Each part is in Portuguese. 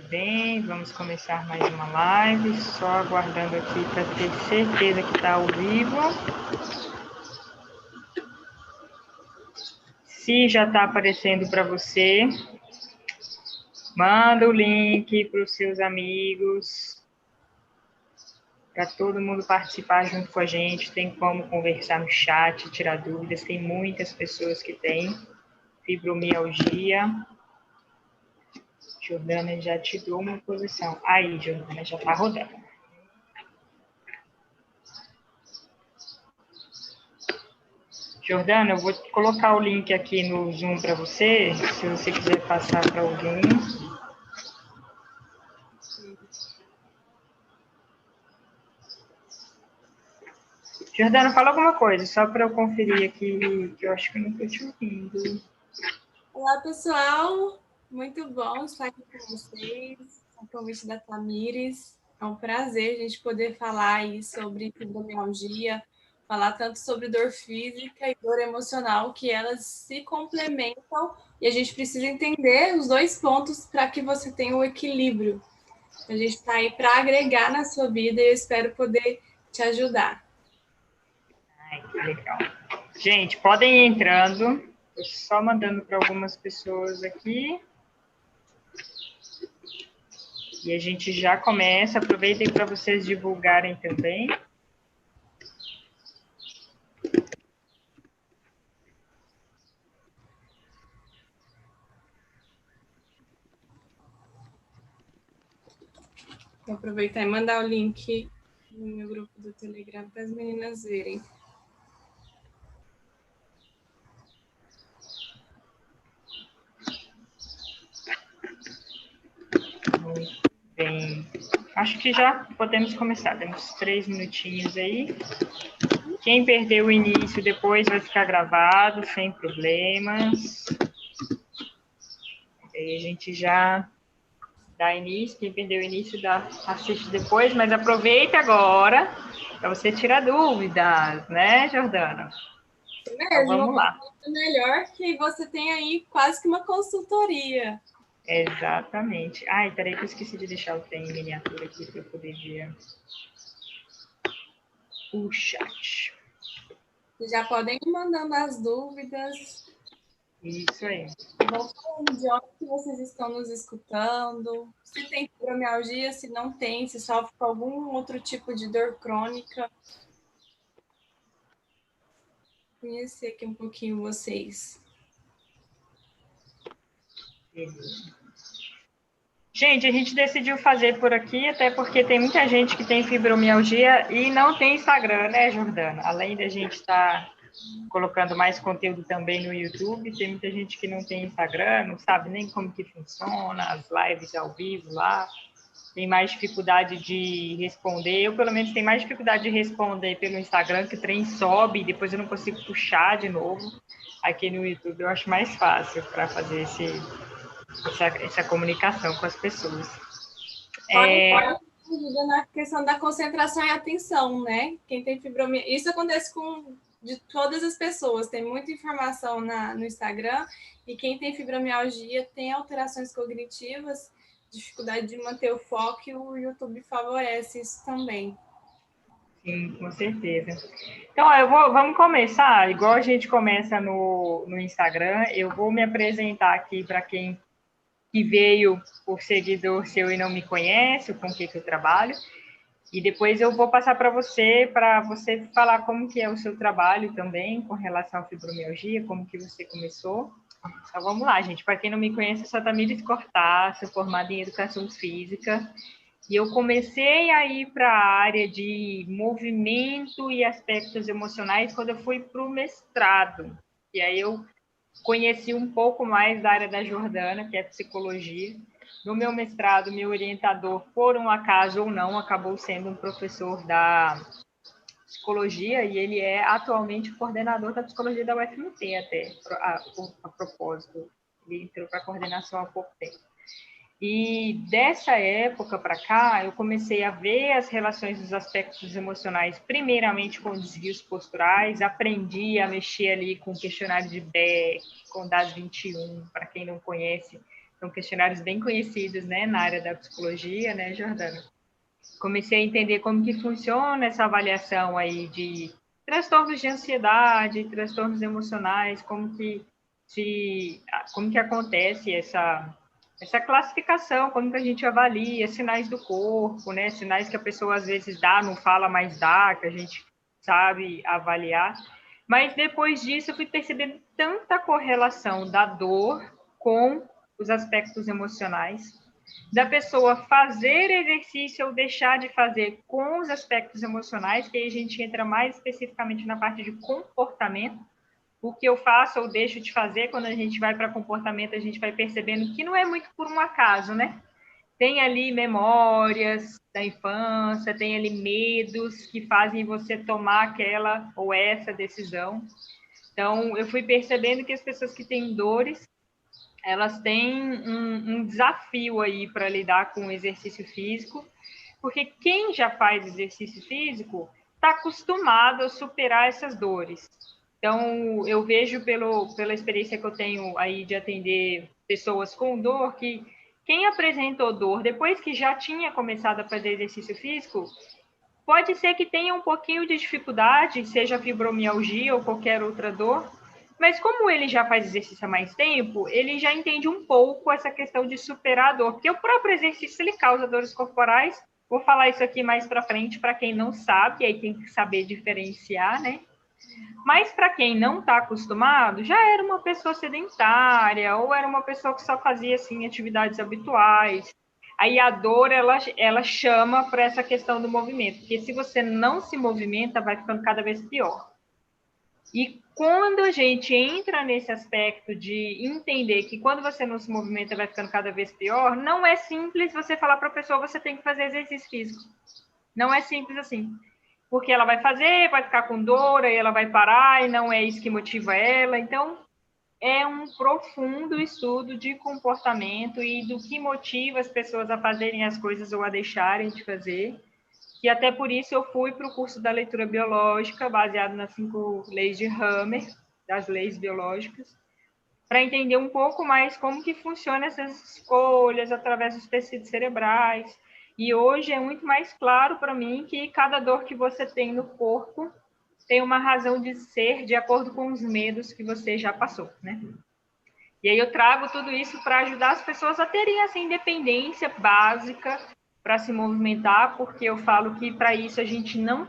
bem, vamos começar mais uma live, só aguardando aqui para ter certeza que está ao vivo. Se já está aparecendo para você, manda o link para os seus amigos, para todo mundo participar junto com a gente. Tem como conversar no chat, tirar dúvidas, tem muitas pessoas que têm fibromialgia. Jordana já te dou uma posição. Aí, Jordana, já está rodando. Jordana, eu vou colocar o link aqui no Zoom para você, se você quiser passar para alguém. Jordana, fala alguma coisa, só para eu conferir aqui, que eu acho que eu não estou te ouvindo. Olá, pessoal. Muito bom estar aqui com vocês, o convite da Tamires. É um prazer a gente poder falar aí sobre fibromialgia, falar tanto sobre dor física e dor emocional, que elas se complementam e a gente precisa entender os dois pontos para que você tenha o equilíbrio. A gente está aí para agregar na sua vida e eu espero poder te ajudar. Ai, que legal. Gente, podem ir entrando. Estou só mandando para algumas pessoas aqui. E a gente já começa. Aproveitem para vocês divulgarem também. Vou aproveitar e mandar o link no meu grupo do Telegram para as meninas verem. Muito bem. Acho que já podemos começar. Temos 3 minutinhos aí. Quem perdeu o início depois vai ficar gravado, sem problemas. Aí a gente já dá início. Quem perdeu o início assiste depois, mas aproveita agora para você tirar dúvidas, né, Jordana? Então vamos lá. Melhor que você tem aí quase que uma consultoria. Exatamente. Ai, peraí que eu esqueci de deixar o tem em miniatura aqui para eu poder ver o chat. Vocês já podem ir mandando as dúvidas. Isso aí. Vão falando de onde que vocês estão nos escutando. Se tem fibromialgia, se não tem, se sofre com algum outro tipo de dor crônica. Conhecer aqui um pouquinho vocês. Gente, a gente decidiu fazer por aqui, até porque tem muita gente que tem fibromialgia e não tem Instagram, né, Jordana? Além da gente estar colocando mais conteúdo também no YouTube, tem muita gente que não tem Instagram, não sabe nem como que funciona, as lives ao vivo lá, tem mais dificuldade de responder. Eu, pelo menos, tenho mais dificuldade de responder pelo Instagram, que o trem sobe e depois eu não consigo puxar de novo. Aqui no YouTube eu acho mais fácil para fazer essa comunicação com as pessoas. Ajuda na questão da concentração e atenção, né? Quem tem fibromialgia, isso acontece com de todas as pessoas, tem muita informação no Instagram, e quem tem fibromialgia tem alterações cognitivas, dificuldade de manter o foco, e o YouTube favorece isso também. Sim, com certeza. Então, vamos começar, igual a gente começa no Instagram, eu vou me apresentar aqui para quem que veio por seguidor seu e não me conhece, com o que eu trabalho, e depois eu vou passar para você falar como que é o seu trabalho também, com relação à fibromialgia, como que você começou. Então, vamos lá, gente. Para quem não me conhece, eu sou a Tamires Cortá, sou formada em Educação Física, e eu comecei a ir para a área de movimento e aspectos emocionais quando eu fui para o mestrado. E aí eu conheci um pouco mais da área da Jordana, que é psicologia. No meu mestrado, meu orientador, por um acaso ou não, acabou sendo um professor da psicologia, e ele é atualmente coordenador da psicologia da UFMT até, a propósito. Ele entrou para a coordenação há pouco tempo. E dessa época para cá, eu comecei a ver as relações dos aspectos emocionais, primeiramente com desvios posturais, aprendi a mexer ali com o questionário de Beck, com DAS 21, para quem não conhece, São questionários bem conhecidos, né, na área da psicologia, né, Jordana? Comecei a entender como que funciona essa avaliação aí de transtornos de ansiedade, transtornos emocionais, como que acontece essa classificação, como que a gente avalia sinais do corpo, né? Sinais que a pessoa às vezes dá, não fala, mas dá, que a gente sabe avaliar. Mas depois disso eu fui percebendo tanta correlação da dor com os aspectos emocionais, da pessoa fazer exercício ou deixar de fazer com os aspectos emocionais, que aí a gente entra mais especificamente na parte de comportamento. O que eu faço ou deixo de fazer, quando a gente vai para comportamento, a gente vai percebendo que não é muito por um acaso, né? Tem ali memórias da infância, tem ali medos que fazem você tomar aquela ou essa decisão. Então, eu fui percebendo que as pessoas que têm dores, elas têm um desafio aí para lidar com o exercício físico, porque quem já faz exercício físico está acostumado a superar essas dores. Então, eu vejo pela experiência que eu tenho aí de atender pessoas com dor, que quem apresentou dor depois que já tinha começado a fazer exercício físico, pode ser que tenha um pouquinho de dificuldade, seja fibromialgia ou qualquer outra dor, mas como ele já faz exercício há mais tempo, ele já entende um pouco essa questão de superar a dor, porque o próprio exercício ele causa dores corporais. Vou falar isso aqui mais para frente para quem não sabe, aí tem que saber diferenciar, né? Mas para quem não está acostumado, já era uma pessoa sedentária ou era uma pessoa que só fazia assim atividades habituais. Aí a dor ela chama para essa questão do movimento, porque se você não se movimenta, vai ficando cada vez pior. E quando a gente entra nesse aspecto de entender que quando você não se movimenta vai ficando cada vez pior, não é simples você falar para a pessoa você tem que fazer exercício físico. Não é simples assim. Porque ela vai fazer, vai ficar com dor, aí ela vai parar e não é isso que motiva ela. Então, é um profundo estudo de comportamento e do que motiva as pessoas a fazerem as coisas ou a deixarem de fazer. E até por isso eu fui para o curso da leitura biológica, baseado nas 5 leis de Hammer, das leis biológicas, para entender um pouco mais como que funcionam essas escolhas através dos tecidos cerebrais. E hoje é muito mais claro para mim que cada dor que você tem no corpo tem uma razão de ser de acordo com os medos que você já passou, né? E aí eu trago tudo isso para ajudar as pessoas a terem essa independência básica para se movimentar, porque eu falo que para isso a gente não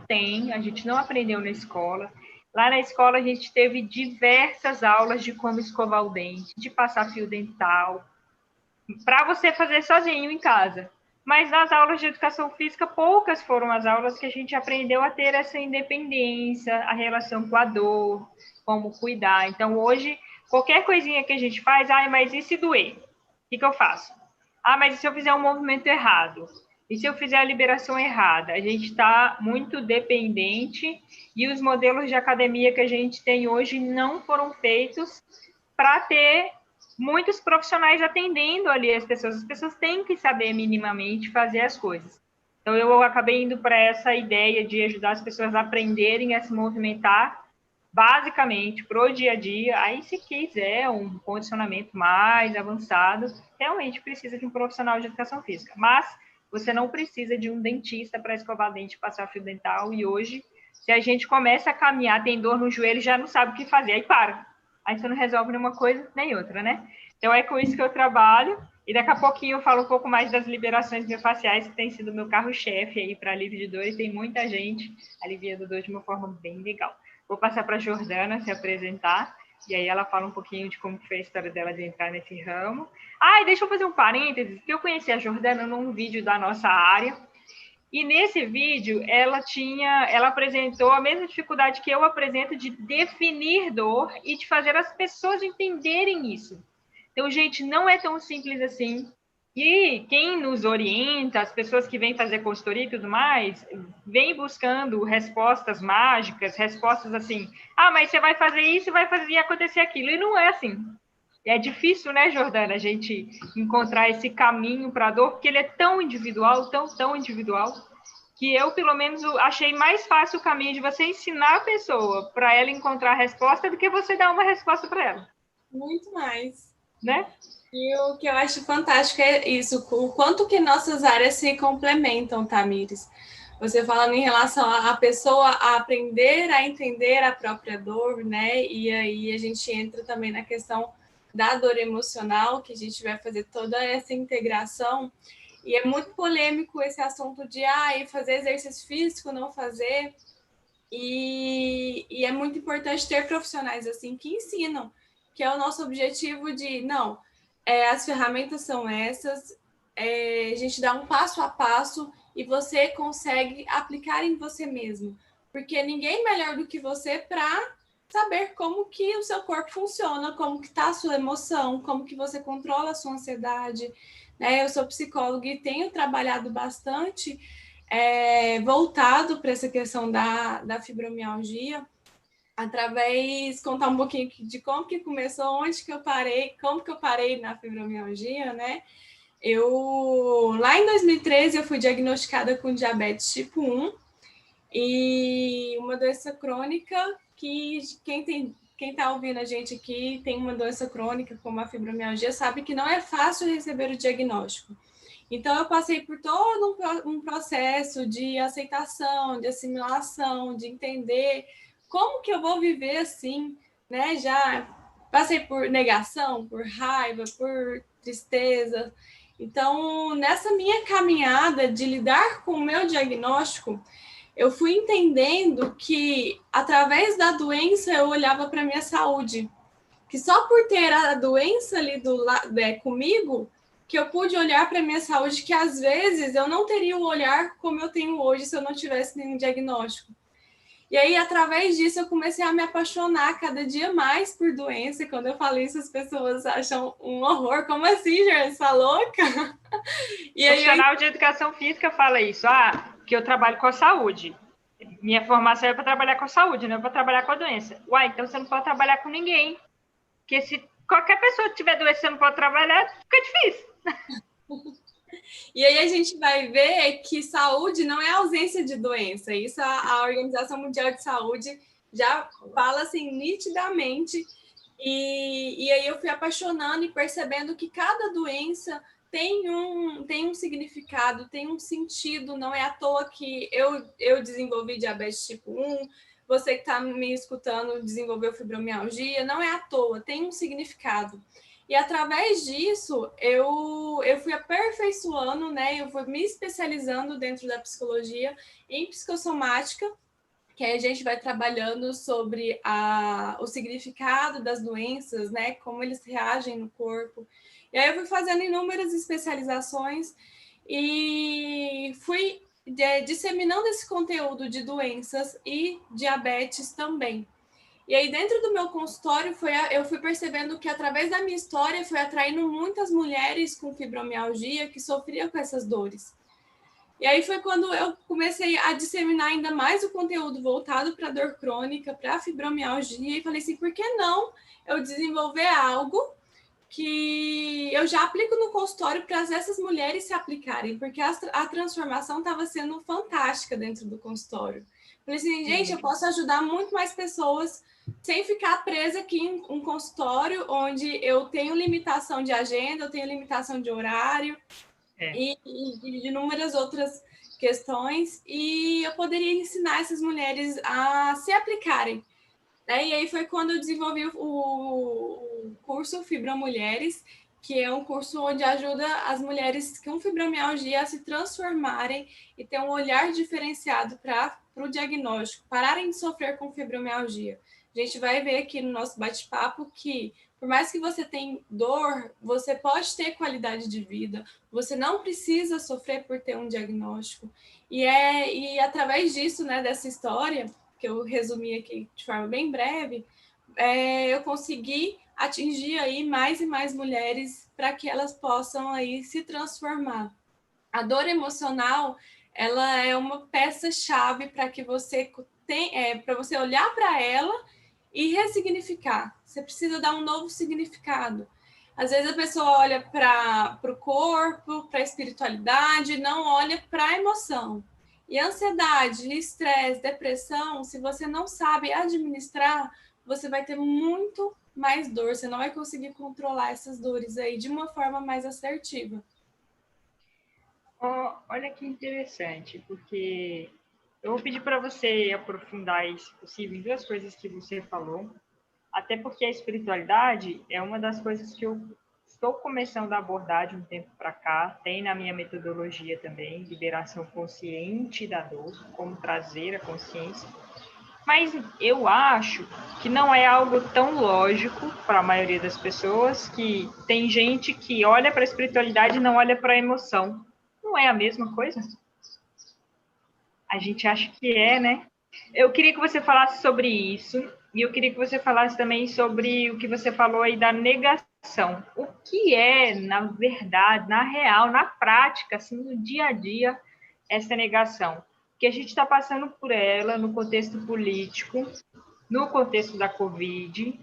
aprendeu na escola. Lá na escola a gente teve diversas aulas de como escovar o dente, de passar fio dental, para você fazer sozinho em casa. Mas nas aulas de educação física, poucas foram as aulas que a gente aprendeu a ter essa independência, a relação com a dor, como cuidar. Então, hoje, qualquer coisinha que a gente faz, mas e se doer? O que eu faço? Mas e se eu fizer um movimento errado? E se eu fizer a liberação errada? A gente está muito dependente e os modelos de academia que a gente tem hoje não foram feitos para ter muitos profissionais atendendo ali as pessoas têm que saber minimamente fazer as coisas. Então, eu acabei indo para essa ideia de ajudar as pessoas a aprenderem a se movimentar basicamente para o dia a dia. Aí, se quiser um condicionamento mais avançado, realmente precisa de um profissional de educação física. Mas você não precisa de um dentista para escovar dente e passar fio dental. E hoje, se a gente começa a caminhar, tem dor no joelho, já não sabe o que fazer, aí para. Aí você não resolve nenhuma coisa nem outra, né? Então é com isso que eu trabalho. E daqui a pouquinho eu falo um pouco mais das liberações miofasciais, que tem sido meu carro-chefe aí para alívio de dor, e tem muita gente aliviando dor de uma forma bem legal. Vou passar para a Jordana se apresentar, e aí ela fala um pouquinho de como foi a história dela de entrar nesse ramo. E deixa eu fazer um parênteses, que eu conheci a Jordana num vídeo da nossa área, e nesse vídeo ela apresentou a mesma dificuldade que eu apresento de definir dor e de fazer as pessoas entenderem isso. Então, gente, não é tão simples assim. E quem nos orienta, as pessoas que vêm fazer consultoria e tudo mais, vem buscando respostas mágicas, respostas assim, mas você vai fazer isso e vai fazer acontecer aquilo. E não é assim. É difícil, né, Jordana, a gente encontrar esse caminho para a dor, porque ele é tão individual, tão individual, que eu, pelo menos, achei mais fácil o caminho de você ensinar a pessoa para ela encontrar a resposta do que você dar uma resposta para ela. Muito mais. né? E o que eu acho fantástico é isso, o quanto que nossas áreas se complementam, Tamires. Você falando em relação à pessoa a aprender a entender a própria dor, né? E aí a gente entra também na questão da dor emocional, que a gente vai fazer toda essa integração. E é muito polêmico esse assunto de fazer exercício físico, não fazer. E é muito importante ter profissionais assim que ensinam, que é o nosso objetivo de, não, as ferramentas são essas, a gente dá um passo a passo e você consegue aplicar em você mesmo. Porque ninguém melhor do que você para saber como que o seu corpo funciona, como que está a sua emoção, como que você controla a sua ansiedade. Né? Eu sou psicóloga e tenho trabalhado bastante voltado para essa questão da fibromialgia, através contar um pouquinho de como que começou, onde que eu parei, como que eu parei na fibromialgia, né? Lá em 2013, eu fui diagnosticada com diabetes tipo 1 e uma doença crônica que quem está ouvindo a gente aqui tem uma doença crônica como a fibromialgia sabe que não é fácil receber o diagnóstico. Então, eu passei por todo um processo de aceitação, de assimilação, de entender como que eu vou viver assim, né? Já passei por negação, por raiva, por tristeza. Então, nessa minha caminhada de lidar com o meu diagnóstico, eu fui entendendo que, através da doença, eu olhava para a minha saúde. Que só por ter a doença ali comigo, que eu pude olhar para a minha saúde, que às vezes eu não teria o olhar como eu tenho hoje se eu não tivesse nenhum diagnóstico. E aí, através disso, eu comecei a me apaixonar cada dia mais por doença. E quando eu falo isso, as pessoas acham um horror. Como assim, Jorge? Você tá louca? E aí, Profissional de educação física fala isso, que eu trabalho com a saúde. Minha formação é para trabalhar com a saúde, não é para trabalhar com a doença. Uai, então você não pode trabalhar com ninguém. Porque se qualquer pessoa tiver doença, você não pode trabalhar, fica difícil. E aí a gente vai ver que saúde não é ausência de doença. Isso a Organização Mundial de Saúde já fala assim nitidamente. E aí eu fui apaixonando e percebendo que cada doença tem um significado, tem um sentido. Não é à toa que eu desenvolvi diabetes tipo 1, você que está me escutando desenvolveu fibromialgia. Não é à toa, tem um significado. E através disso, eu fui aperfeiçoando, né? Eu fui me especializando dentro da psicologia em psicossomática, que aí a gente vai trabalhando sobre o significado das doenças, né? Como eles reagem no corpo. E aí eu fui fazendo inúmeras especializações e fui disseminando esse conteúdo de doenças e diabetes também. E aí, dentro do meu consultório, eu fui percebendo que, através da minha história, fui atraindo muitas mulheres com fibromialgia que sofriam com essas dores. E aí foi quando eu comecei a disseminar ainda mais o conteúdo voltado para a dor crônica, para a fibromialgia, e falei assim, por que não eu desenvolver algo que eu já aplico no consultório para essas mulheres se aplicarem, porque a transformação estava sendo fantástica dentro do consultório. Falei assim, gente, eu posso ajudar muito mais pessoas sem ficar presa aqui em um consultório onde eu tenho limitação de agenda, eu tenho limitação de horário e de inúmeras outras questões, e eu poderia ensinar essas mulheres a se aplicarem. E aí foi quando eu desenvolvi o curso Fibromulheres, que é um curso onde ajuda as mulheres com fibromialgia a se transformarem e ter um olhar diferenciado para o diagnóstico, pararem de sofrer com fibromialgia. A gente vai ver aqui no nosso bate-papo que, por mais que você tenha dor, você pode ter qualidade de vida, você não precisa sofrer por ter um diagnóstico. E através disso, né, dessa história, que eu resumi aqui de forma bem breve, eu consegui atingir aí mais e mais mulheres para que elas possam aí se transformar. A dor emocional, ela é uma peça-chave para que você para você olhar para ela e ressignificar. Você precisa dar um novo significado. Às vezes a pessoa olha para o corpo, para a espiritualidade, não olha para a emoção. E ansiedade, estresse, depressão, se você não sabe administrar, você vai ter muito mais dor, você não vai conseguir controlar essas dores aí de uma forma mais assertiva. Olha que interessante, porque eu vou pedir para você aprofundar, se possível, em duas coisas que você falou, até porque a espiritualidade é uma das coisas que eu estou começando a abordar de um tempo para cá, tem na minha metodologia também, liberação consciente da dor, como trazer a consciência. Mas eu acho que não é algo tão lógico para a maioria das pessoas, que tem gente que olha para a espiritualidade e não olha para a emoção. Não é a mesma coisa? A gente acha que é, né? Eu queria que você falasse sobre isso, e eu queria que você falasse também sobre o que você falou aí da negação. O que é, na verdade, na real, na prática, assim, no dia a dia, essa negação? Porque a gente está passando por ela no contexto político, no contexto da Covid,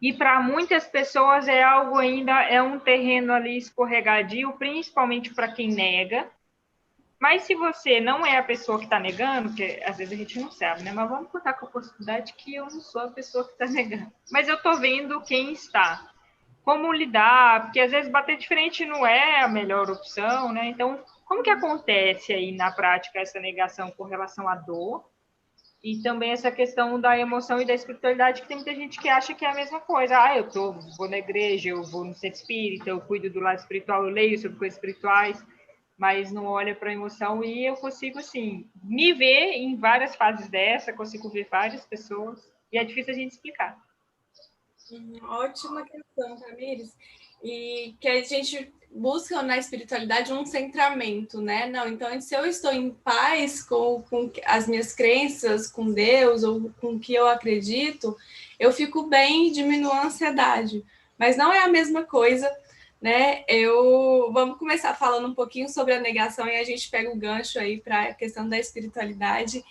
e para muitas pessoas é algo ainda, é um terreno ali escorregadio, principalmente para quem nega. Mas se você não é a pessoa que está negando, que às vezes a gente não sabe, né? Mas vamos contar com a possibilidade que eu não sou a pessoa que está negando. Mas eu estou vendo quem está. Como lidar, porque às vezes bater de frente não é a melhor opção, né? Então, como que acontece aí na prática essa negação com relação à dor? E também essa questão da emoção e da espiritualidade, que tem muita gente que acha que é a mesma coisa. Ah, vou na igreja, eu vou no centro espírita, eu cuido do lado espiritual, eu leio sobre coisas espirituais, mas não olha para a emoção. E eu consigo, assim, me ver em várias fases dessa, consigo ver várias pessoas, e é difícil a gente explicar. Ótima questão, Tamires. E que a gente busca na espiritualidade um centramento, né? Não, então, se eu estou em paz com as minhas crenças, com Deus, ou com o que eu acredito, eu fico bem e diminuo a ansiedade. Mas não é a mesma coisa, né? Vamos começar falando um pouquinho sobre a negação e a gente pega o gancho aí para a questão da espiritualidade.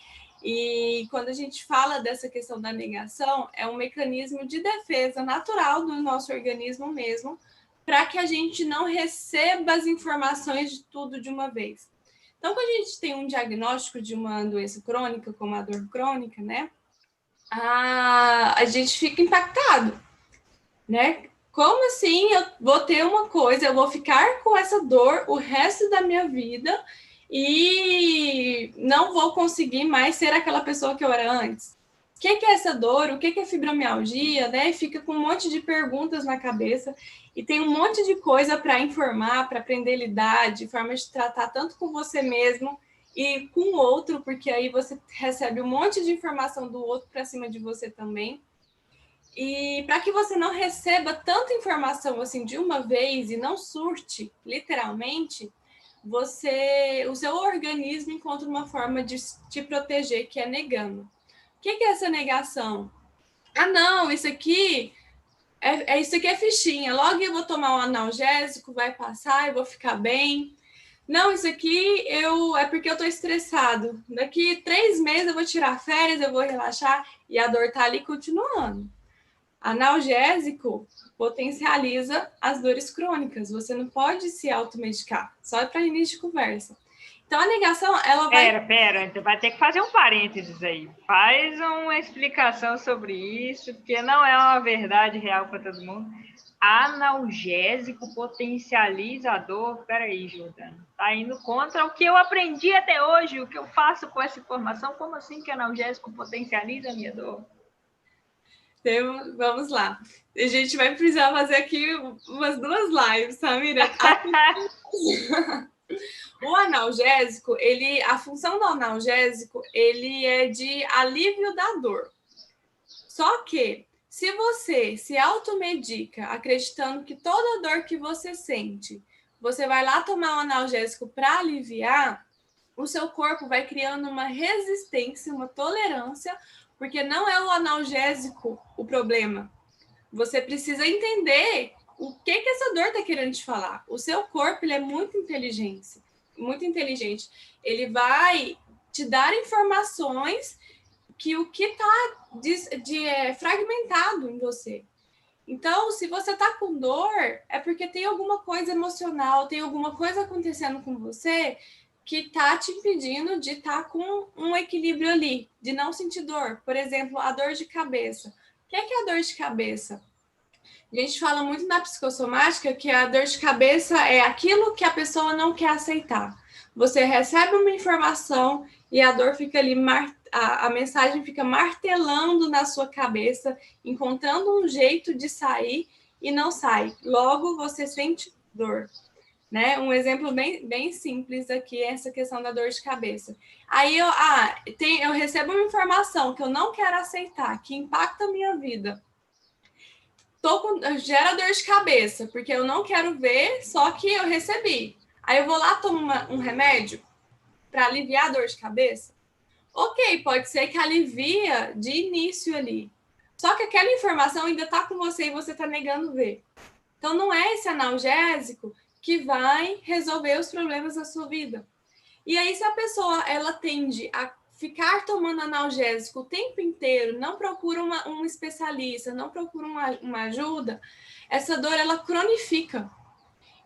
E quando a gente fala dessa questão da negação, é um mecanismo de defesa natural do nosso organismo mesmo, para que a gente não receba as informações de tudo de uma vez. Então, quando a gente tem um diagnóstico de uma doença crônica, como a dor crônica, né, a gente fica impactado, né? Como assim eu vou ter uma coisa, eu vou ficar com essa dor o resto da minha vida e não vou conseguir mais ser aquela pessoa que eu era antes? O que é essa dor? O que é fibromialgia? Né? E fica com um monte de perguntas na cabeça e tem um monte de coisa para informar, para aprender a lidar, de forma de tratar tanto com você mesmo e com o outro, porque aí você recebe um monte de informação do outro para cima de você também. E para que você não receba tanta informação assim de uma vez e não surte, literalmente, o seu organismo encontra uma forma de te proteger, que é negando. O que é essa negação? Ah, não, isso aqui é fichinha. Logo eu vou tomar um analgésico, vai passar, eu vou ficar bem. Não, isso aqui é porque eu estou estressado. Daqui 3 meses eu vou tirar férias, eu vou relaxar e a dor está ali continuando. Analgésico potencializa as dores crônicas. Você não pode se automedicar, só é para início de conversa. Então, a negação, ela vai... Pera, então vai ter que fazer um parênteses aí. Faz uma explicação sobre isso, porque não é uma verdade real para todo mundo. Analgésico potencializa a dor. Peraí, Jordana. Tá indo contra o que eu aprendi até hoje, o que eu faço com essa informação. Como assim que analgésico potencializa a minha dor? Vamos lá. A gente vai precisar fazer aqui umas 2 lives, Samira. O analgésico, a função do analgésico, ele é de alívio da dor. Só que, se você se automedica acreditando que toda dor que você sente, você vai lá tomar um analgésico para aliviar, o seu corpo vai criando uma resistência, uma tolerância, porque não é o analgésico o problema. Você precisa entender o que essa dor está querendo te falar. O seu corpo ele é muito inteligente, muito inteligente. Ele vai te dar informações que o que está fragmentado em você. Então, se você está com dor, é porque tem alguma coisa emocional, tem alguma coisa acontecendo com você que está te impedindo de estar com um equilíbrio ali, de não sentir dor. Por exemplo, a dor de cabeça. O que é a dor de cabeça? A gente fala muito na psicossomática que a dor de cabeça é aquilo que a pessoa não quer aceitar. Você recebe uma informação e a dor fica ali, a mensagem fica martelando na sua cabeça, encontrando um jeito de sair e não sai. Logo, você sente dor. Né? Um exemplo bem simples aqui é essa questão da dor de cabeça. Aí eu recebo uma informação que eu não quero aceitar, que impacta a minha vida. Gera dor de cabeça, porque eu não quero ver, só que eu recebi. Aí eu vou lá, tomo um remédio para aliviar a dor de cabeça. Ok, pode ser que alivia de início ali. Só que aquela informação ainda está com você e você está negando ver. Então, não é esse analgésico que vai resolver os problemas da sua vida. E aí, se a pessoa ela tende a ficar tomando analgésico o tempo inteiro, não procura um especialista, não procura uma ajuda, essa dor ela cronifica.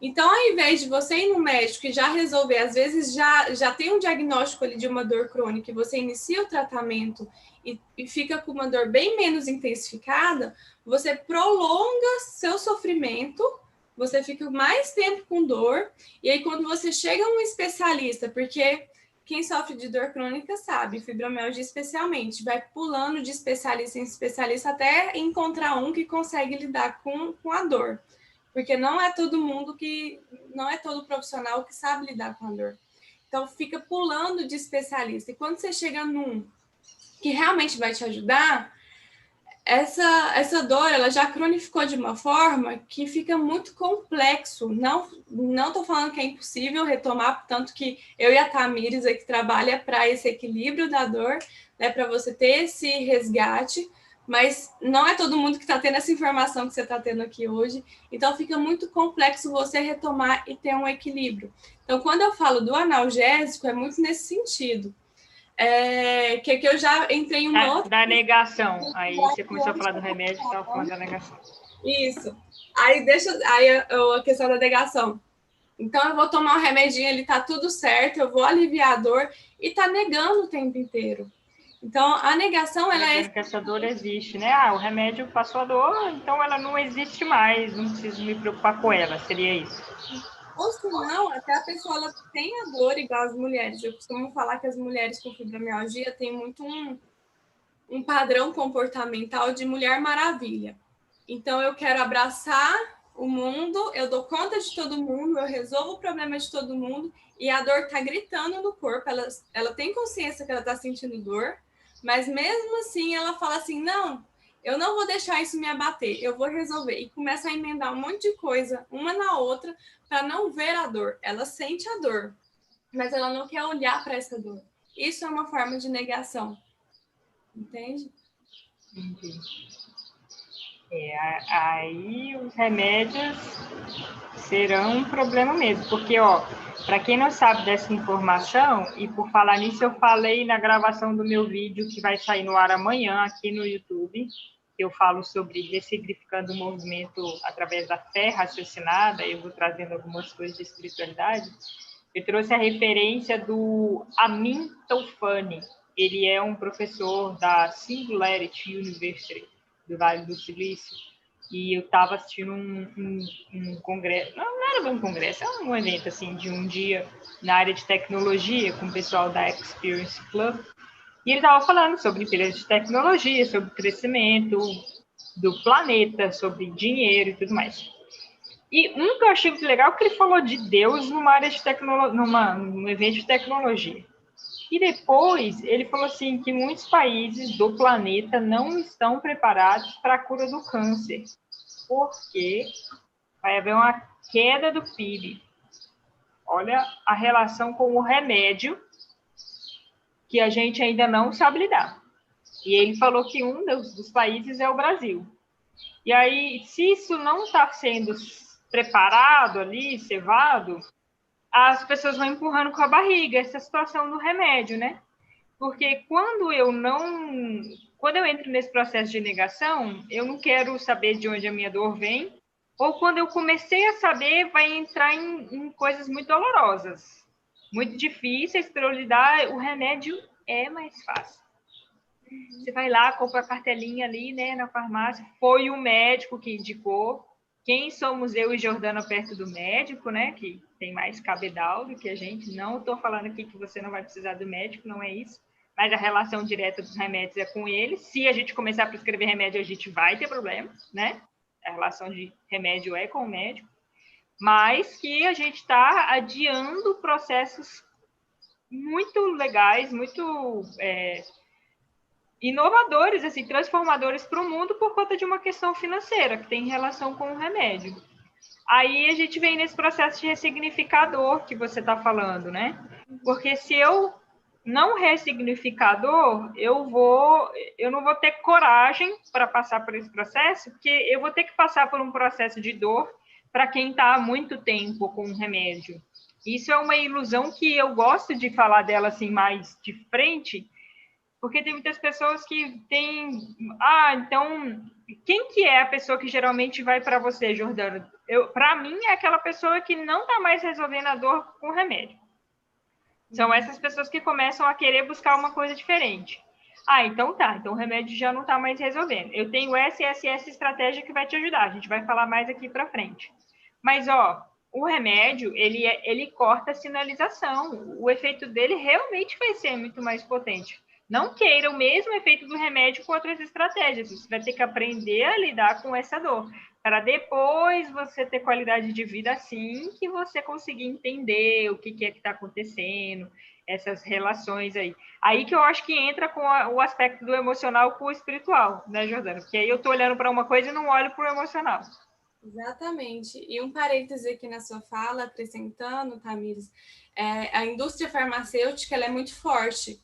Então, ao invés de você ir no médico e já resolver, às vezes já tem um diagnóstico ali de uma dor crônica e você inicia o tratamento e fica com uma dor bem menos intensificada, você prolonga seu sofrimento, você fica mais tempo com dor, e aí quando você chega a um especialista, porque quem sofre de dor crônica sabe, fibromialgia especialmente, vai pulando de especialista em especialista até encontrar um que consegue lidar com a dor. Porque não é todo mundo não é todo profissional que sabe lidar com a dor. Então, fica pulando de especialista. E quando você chega num que realmente vai te ajudar, essa dor, ela já cronificou de uma forma que fica muito complexo. Não estou falando que é impossível retomar, tanto que eu e a Tamires aqui trabalha para esse equilíbrio da dor, né, para você ter esse resgate, mas não é todo mundo que está tendo essa informação que você está tendo aqui hoje, então fica muito complexo você retomar e ter um equilíbrio. Então, quando eu falo do analgésico, é muito nesse sentido. Que eu já entrei em uma outra... Da negação. Aí você começou a falar do remédio, estava falando da negação. Isso. Aí a questão da negação. Então, eu vou tomar um remedinho, ele tá tudo certo, eu vou aliviar a dor, e tá negando o tempo inteiro. Então, a negação, ela é... que essa dor existe, né? Ah, o remédio passou a dor, então ela não existe mais, não preciso me preocupar com ela, seria isso. Ou se não, até a pessoa ela tem a dor igual as mulheres. Eu costumo falar que as mulheres com fibromialgia têm muito um padrão comportamental de mulher maravilha. Então, eu quero abraçar o mundo, eu dou conta de todo mundo, eu resolvo o problema de todo mundo, e a dor tá gritando no corpo, ela tem consciência que ela tá sentindo dor, mas mesmo assim ela fala assim, não, eu não vou deixar isso me abater, eu vou resolver. E começa a emendar um monte de coisa, uma na outra, para não ver a dor. Ela sente a dor, mas ela não quer olhar para essa dor. Isso é uma forma de negação. Entende? Entendi. Aí os remédios serão um problema mesmo, porque, ó, para quem não sabe dessa informação, e por falar nisso, eu falei na gravação do meu vídeo que vai sair no ar amanhã aqui no YouTube, que eu falo sobre ressignificando o movimento através da fé raciocinada, eu vou trazendo algumas coisas de espiritualidade. Eu trouxe a referência do Amin Toufani. Ele é um professor da Singularity University, do Vale do Silício, e eu estava assistindo um congresso, não era um congresso, era um evento assim, de um dia na área de tecnologia, com o pessoal da Experience Club, e ele estava falando sobre empresas de tecnologia, sobre crescimento do planeta, sobre dinheiro e tudo mais. E um que eu achei muito legal é que ele falou de Deus numa área de num evento de tecnologia. E depois ele falou assim que muitos países do planeta não estão preparados para a cura do câncer, porque vai haver uma queda do PIB. Olha a relação com o remédio que a gente ainda não sabe lidar. E ele falou que um dos países é o Brasil. E aí, se isso não está sendo preparado ali, cevado, as pessoas vão empurrando com a barriga essa situação do remédio, né? Porque quando eu entro nesse processo de negação, eu não quero saber de onde a minha dor vem, ou quando eu comecei a saber, vai entrar em coisas muito dolorosas, muito difíceis para eu lidar, o remédio é mais fácil. Você vai lá, compra a cartelinha ali, né, na farmácia. Foi o médico que indicou. Quem somos eu e Jordana perto do médico, né? Que tem mais cabedal do que a gente. Não estou falando aqui que você não vai precisar do médico, não é isso. Mas a relação direta dos remédios é com ele. Se a gente começar a prescrever remédio, a gente vai ter problemas, né? A relação de remédio é com o médico. Mas que a gente está adiando processos muito legais, muito inovadores, assim, transformadores para o mundo por conta de uma questão financeira que tem relação com o remédio. Aí a gente vem nesse processo de ressignificador que você está falando, né? Porque se eu não ressignificar dor, eu não vou ter coragem para passar por esse processo, porque eu vou ter que passar por um processo de dor para quem está há muito tempo com o remédio. Isso é uma ilusão que eu gosto de falar dela assim mais de frente, porque tem muitas pessoas que têm... então, quem que é a pessoa que geralmente vai para você, Jordana? Para mim, é aquela pessoa que não está mais resolvendo a dor com remédio. São essas pessoas que começam a querer buscar uma coisa diferente. Então tá. Então o remédio já não está mais resolvendo. Eu tenho essa estratégia que vai te ajudar. A gente vai falar mais aqui para frente. Mas, o remédio, ele corta a sinalização. O efeito dele realmente vai ser muito mais potente. Não queira o mesmo efeito do remédio com outras estratégias. Você vai ter que aprender a lidar com essa dor, para depois você ter qualidade de vida assim que você conseguir entender o que é que está acontecendo, essas relações aí. Aí que eu acho que entra com o aspecto do emocional com o espiritual, né, Jordana? Porque aí eu estou olhando para uma coisa e não olho para o emocional. Exatamente. E um parêntese aqui na sua fala, acrescentando, Tamires, a indústria farmacêutica ela é muito forte,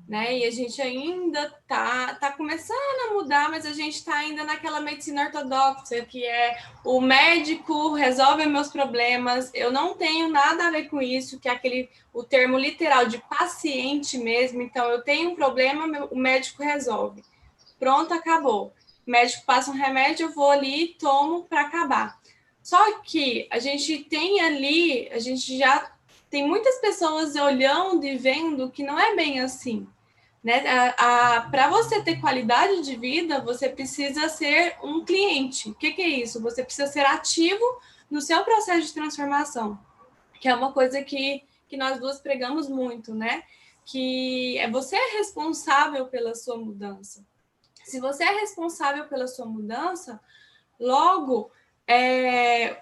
né? E a gente ainda tá começando a mudar, mas a gente está ainda naquela medicina ortodoxa, que é o médico resolve meus problemas, eu não tenho nada a ver com isso, que é o termo literal de paciente mesmo, então eu tenho um problema, o médico resolve. Pronto, acabou. O médico passa um remédio, eu vou ali e tomo para acabar. Só que a gente tem ali, a gente já tem muitas pessoas olhando e vendo que não é bem assim. Né? Para você ter qualidade de vida, você precisa ser um cliente. O que é isso? Você precisa ser ativo no seu processo de transformação, que é uma coisa que nós duas pregamos muito, né? Que você é responsável pela sua mudança. Se você é responsável pela sua mudança, logo,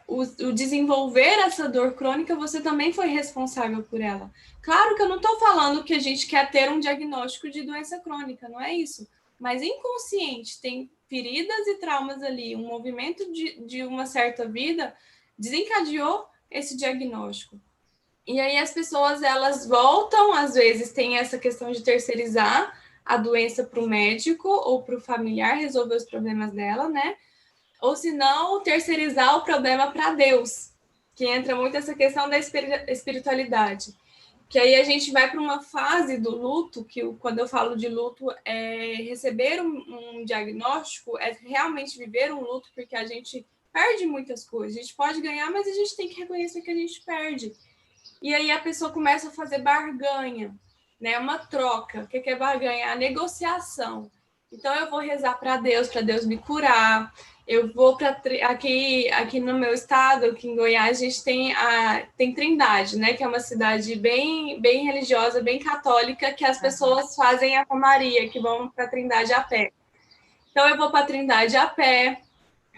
o desenvolver essa dor crônica, você também foi responsável por ela. Claro que eu não estou falando que a gente quer ter um diagnóstico de doença crônica, não é isso. Mas inconsciente, tem feridas e traumas ali, um movimento de uma certa vida desencadeou esse diagnóstico. E aí as pessoas, elas voltam, às vezes tem essa questão de terceirizar a doença para o médico ou para o familiar resolver os problemas dela, né? Ou se não, terceirizar o problema para Deus, que entra muito essa questão da espiritualidade. Que aí a gente vai para uma fase do luto, que quando eu falo de luto, receber um diagnóstico, é realmente viver um luto, porque a gente perde muitas coisas. A gente pode ganhar, mas a gente tem que reconhecer que a gente perde. E aí a pessoa começa a fazer barganha, né? Uma troca. O que é barganha? A negociação. Então eu vou rezar para Deus me curar. Eu vou para aqui no meu estado, aqui em Goiás, a gente tem Trindade, né? Que é uma cidade bem, bem religiosa, bem católica, que as pessoas fazem a romaria, que vão para Trindade a pé. Então eu vou para Trindade a pé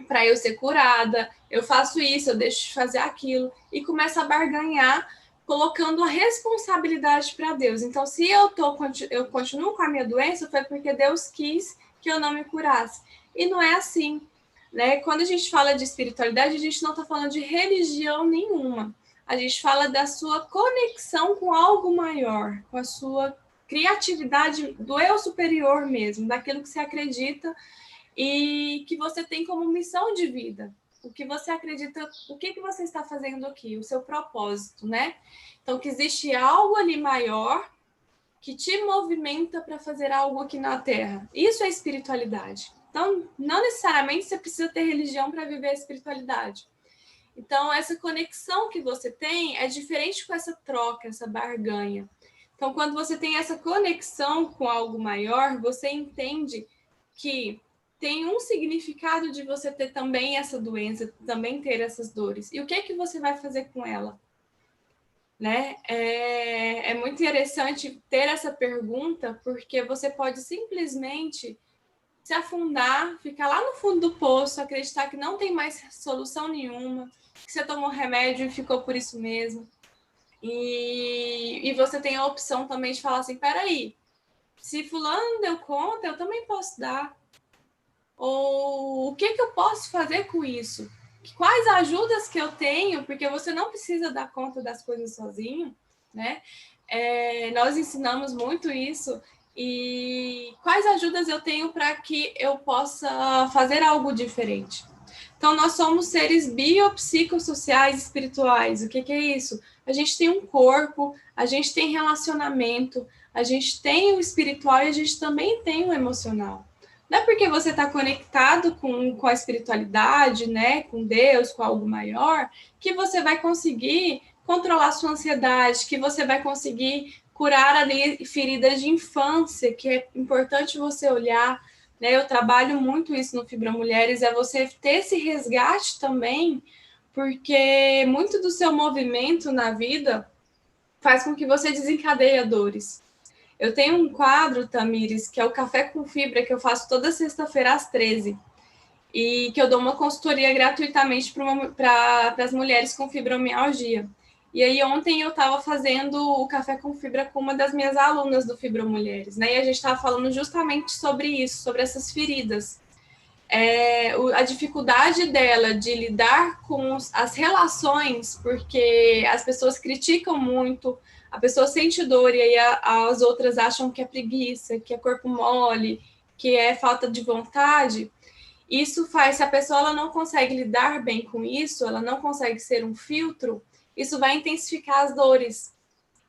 para eu ser curada. Eu faço isso, eu deixo de fazer aquilo e começo a barganhar, colocando a responsabilidade para Deus. Então, se eu continuo com a minha doença, foi porque Deus quis que eu não me curasse. E não é assim, né? Quando a gente fala de espiritualidade, a gente não está falando de religião nenhuma. A gente fala da sua conexão com algo maior, com a sua criatividade do eu superior mesmo, daquilo que você acredita e que você tem como missão de vida. O que você acredita, o que você está fazendo aqui, o seu propósito, né? Então, que existe algo ali maior que te movimenta para fazer algo aqui na Terra. Isso é espiritualidade. Então, não necessariamente você precisa ter religião para viver a espiritualidade. Então, essa conexão que você tem é diferente com essa troca, essa barganha. Então, quando você tem essa conexão com algo maior, você entende que tem um significado de você ter também essa doença, também ter essas dores. E o que é que você vai fazer com ela? Né? É muito interessante ter essa pergunta, porque você pode simplesmente se afundar, ficar lá no fundo do poço, acreditar que não tem mais solução nenhuma, que você tomou remédio e ficou por isso mesmo. E você tem a opção também de falar assim, peraí, se fulano deu conta, eu também posso dar. Ou o que eu posso fazer com isso? Quais ajudas que eu tenho? Porque você não precisa dar conta das coisas sozinho, né? Nós ensinamos muito isso. E quais ajudas eu tenho para que eu possa fazer algo diferente? Então, nós somos seres biopsicossociais espirituais. O que é isso? A gente tem um corpo, a gente tem relacionamento, a gente tem o espiritual e a gente também tem o emocional. Não é porque você está conectado com a espiritualidade, né, com Deus, com algo maior, que você vai conseguir controlar sua ansiedade, que você vai conseguir curar ali feridas de infância, que é importante você olhar, né? Eu trabalho muito isso no Fibra Mulheres, é você ter esse resgate também, porque muito do seu movimento na vida faz com que você desencadeie dores. Eu tenho um quadro, Tamires, que é o Café com Fibra, que eu faço toda sexta-feira às 13 e que eu dou uma consultoria gratuitamente para as mulheres com fibromialgia. E aí ontem eu estava fazendo o Café com Fibra com uma das minhas alunas do Fibra Mulheres, né? E a gente estava falando justamente sobre isso, sobre essas feridas. A dificuldade dela de lidar com as relações, porque as pessoas criticam muito, a pessoa sente dor e aí as outras acham que é preguiça, que é corpo mole, que é falta de vontade. Isso faz, se a pessoa ela não consegue lidar bem com isso, ela não consegue ser um filtro, isso vai intensificar as dores.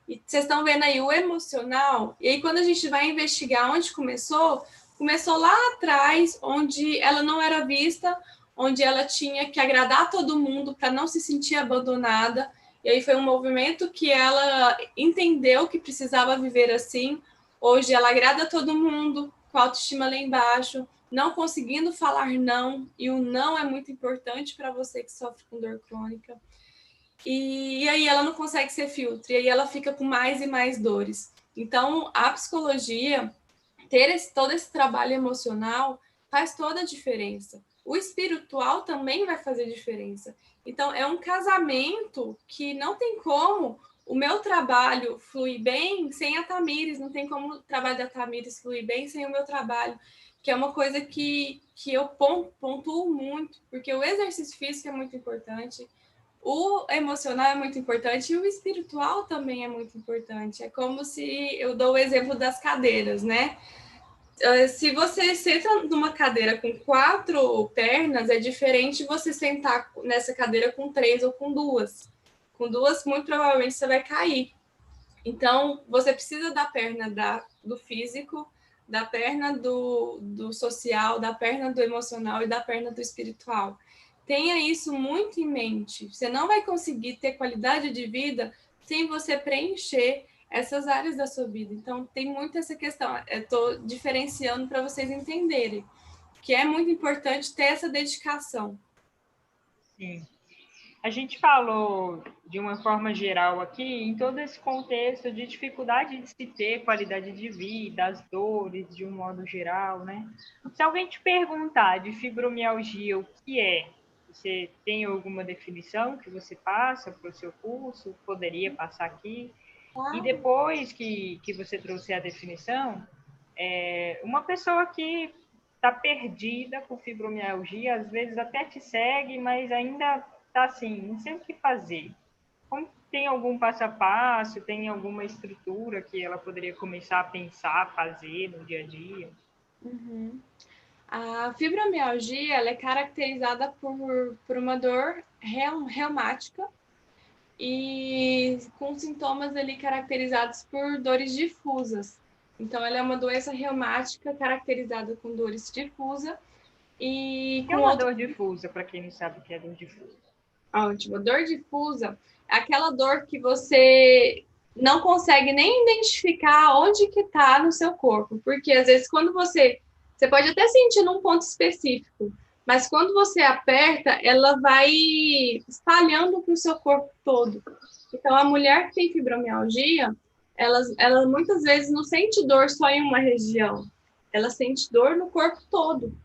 E vocês estão vendo aí o emocional, e aí quando a gente vai investigar onde começou lá atrás, onde ela não era vista, onde ela tinha que agradar todo mundo para não se sentir abandonada. E aí foi um movimento que ela entendeu que precisava viver assim. Hoje ela agrada todo mundo, com a autoestima lá embaixo, não conseguindo falar não, e o não é muito importante para você que sofre com dor crônica. E aí ela não consegue ser filtro, e aí ela fica com mais e mais dores. Então, a psicologia, ter todo esse trabalho emocional, faz toda a diferença. O espiritual também vai fazer diferença. Então, é um casamento que não tem como o meu trabalho fluir bem sem a Tamires, não tem como o trabalho da Tamires fluir bem sem o meu trabalho, que é uma coisa que eu pontuo muito, porque o exercício físico é muito importante, o emocional é muito importante e o espiritual também é muito importante. É como se eu dou o exemplo das cadeiras, né? Se você senta numa cadeira com 4 pernas, é diferente você sentar nessa cadeira com 3 ou com 2. Com 2, muito provavelmente você vai cair. Então, você precisa da perna do físico, da perna do social, da perna do emocional e da perna do espiritual. Tenha isso muito em mente. Você não vai conseguir ter qualidade de vida sem você preencher essas áreas da sua vida. Então, tem muito essa questão. Eu estou diferenciando para vocês entenderem que é muito importante ter essa dedicação. Sim. A gente falou de uma forma geral aqui, em todo esse contexto de dificuldade de se ter qualidade de vida, as dores de um modo geral, né? Se alguém te perguntar de fibromialgia, o que é? Você tem alguma definição que você passa para o seu curso? Poderia passar aqui? E depois que você trouxe a definição, uma pessoa que está perdida com fibromialgia, às vezes até te segue, mas ainda está assim, não sei o que fazer. Como tem algum passo a passo, tem alguma estrutura que ela poderia começar a pensar, fazer no dia a dia? Uhum. A fibromialgia ela é caracterizada por uma dor reumática e com sintomas ali caracterizados por dores difusas. Então, ela é uma doença reumática caracterizada com dores difusas e Que é com uma outro. dor difusa, para quem não sabe o que é dor difusa. Ótimo. Dor difusa é aquela dor que você não consegue nem identificar onde que está no seu corpo, porque às vezes quando você pode até sentir num ponto específico, mas quando você aperta, ela vai espalhando para o seu corpo todo. Então, a mulher que tem fibromialgia, ela muitas vezes não sente dor só em uma região, ela sente dor no corpo todo.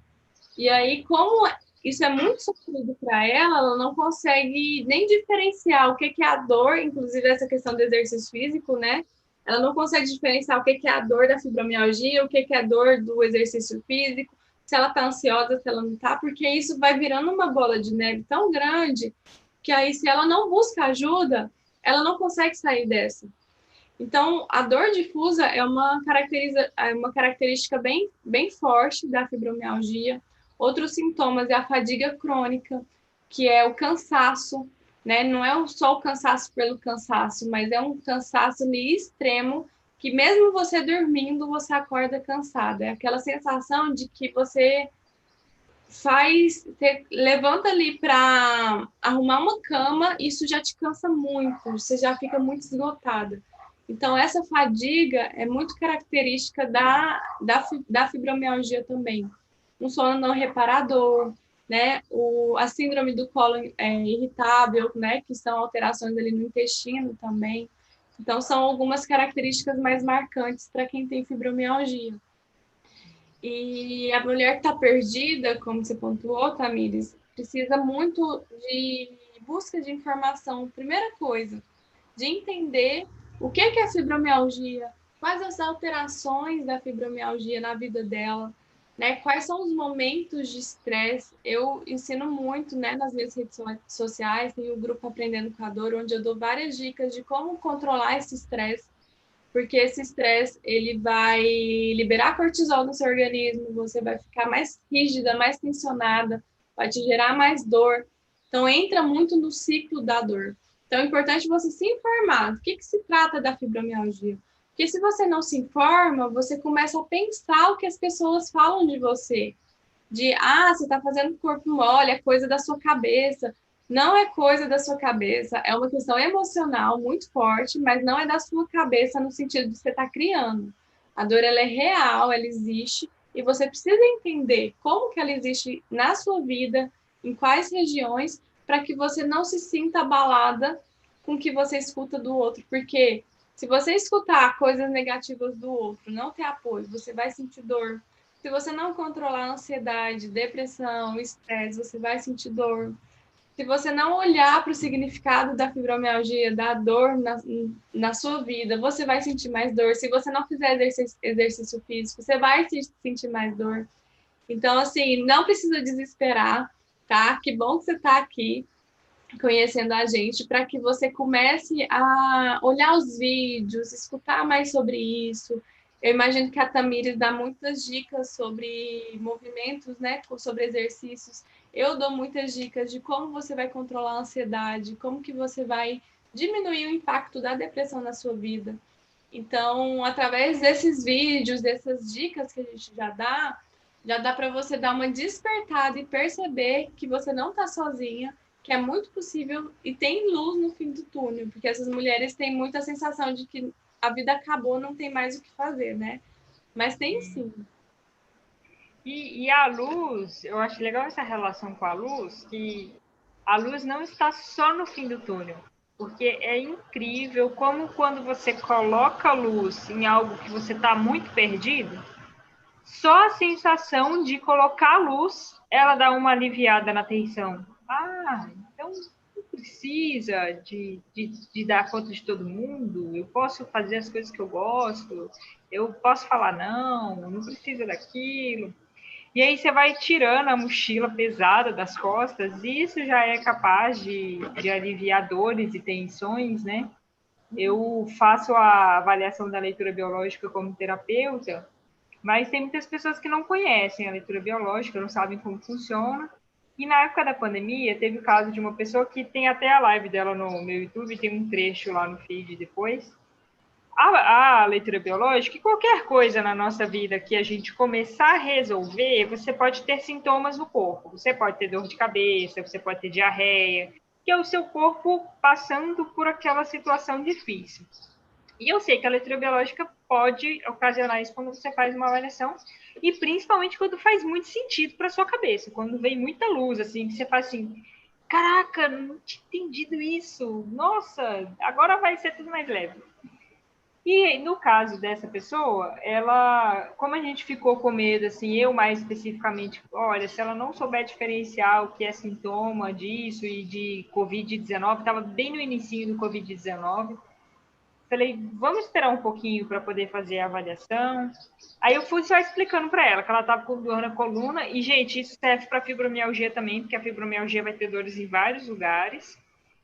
E aí, como isso é muito sofrido para ela, ela não consegue nem diferenciar o que é a dor, inclusive essa questão do exercício físico, né? Ela não consegue diferenciar o que é a dor da fibromialgia, o que é a dor do exercício físico, se ela está ansiosa, se ela não está, porque isso vai virando uma bola de neve tão grande que aí, se ela não busca ajuda, ela não consegue sair dessa. Então, a dor difusa é uma característica bem forte da fibromialgia. Outros sintomas é a fadiga crônica, que é o cansaço, né? Não é só o cansaço pelo cansaço, mas é um cansaço ali extremo, que mesmo você dormindo, você acorda cansado. É aquela sensação de que você levanta ali para arrumar uma cama, isso já te cansa muito, você já fica muito esgotada. Então, essa fadiga é muito característica da fibromialgia também. Um sono não reparador, né? A síndrome do colo irritável, né? Que são alterações ali no intestino também. Então, são algumas características mais marcantes para quem tem fibromialgia. E a mulher que está perdida, como você pontuou, Tamires, precisa muito de busca de informação. Primeira coisa, de entender o que é a fibromialgia, quais as alterações da fibromialgia na vida dela, né? Quais são os momentos de estresse. Eu ensino muito, né, nas minhas redes sociais, tem o grupo Aprendendo com a Dor, onde eu dou várias dicas de como controlar esse estresse, porque esse estresse ele vai liberar cortisol no seu organismo, você vai ficar mais rígida, mais tensionada, vai te gerar mais dor. Então entra muito no ciclo da dor. Então é importante você se informar do que se trata da fibromialgia. Porque se você não se informa, você começa a pensar o que as pessoas falam de você. De, você está fazendo corpo mole, é coisa da sua cabeça. Não é coisa da sua cabeça, é uma questão emocional muito forte, mas não é da sua cabeça no sentido de você estar criando. A dor, ela é real, ela existe, e você precisa entender como que ela existe na sua vida, em quais regiões, para que você não se sinta abalada com o que você escuta do outro, porque se você escutar coisas negativas do outro, não ter apoio, você vai sentir dor. Se você não controlar a ansiedade, depressão, estresse, você vai sentir dor. Se você não olhar para o significado da fibromialgia, da dor na sua vida, você vai sentir mais dor. Se você não fizer exercício físico, você vai sentir mais dor. Então, assim, não precisa desesperar, tá? Que bom que você está aqui conhecendo a gente, para que você comece a olhar os vídeos, escutar mais sobre isso. Eu imagino que a Tamires dá muitas dicas sobre movimentos, né? Sobre exercícios. Eu dou muitas dicas de como você vai controlar a ansiedade, como que você vai diminuir o impacto da depressão na sua vida. Então, através desses vídeos, dessas dicas que a gente já dá para você dar uma despertada e perceber que você não está sozinha, que é muito possível e tem luz no fim do túnel, porque essas mulheres têm muita sensação de que a vida acabou, não tem mais o que fazer, né? Mas tem sim. E a luz, eu acho legal essa relação com a luz, que a luz não está só no fim do túnel, porque é incrível como quando você coloca luz em algo que você está muito perdido, só a sensação de colocar a luz, ela dá uma aliviada na tensão. Então não precisa de dar conta de todo mundo, eu posso fazer as coisas que eu gosto, eu posso falar não precisa daquilo. E aí você vai tirando a mochila pesada das costas, e isso já é capaz de aliviar dores e tensões, né? Eu faço a avaliação da leitura biológica como terapeuta, mas tem muitas pessoas que não conhecem a leitura biológica, não sabem como funciona. E na época da pandemia, teve o caso de uma pessoa que tem até a live dela no meu YouTube, tem um trecho lá no feed depois. A leitura biológica, e qualquer coisa na nossa vida que a gente começar a resolver, você pode ter sintomas no corpo. Você pode ter dor de cabeça, você pode ter diarreia, que é o seu corpo passando por aquela situação difícil. E eu sei que a leitura biológica pode ocasionar isso quando você faz uma avaliação, e principalmente quando faz muito sentido para sua cabeça, quando vem muita luz, assim, que você faz assim, caraca, não tinha entendido isso, nossa, agora vai ser tudo mais leve. E no caso dessa pessoa, ela, como a gente ficou com medo, assim, eu mais especificamente, olha, se ela não souber diferenciar o que é sintoma disso e de Covid-19, estava bem no início do Covid-19, falei, vamos esperar um pouquinho para poder fazer a avaliação. Aí eu fui só explicando para ela que ela estava com dor na coluna, e, gente, isso serve para fibromialgia também, porque a fibromialgia vai ter dores em vários lugares.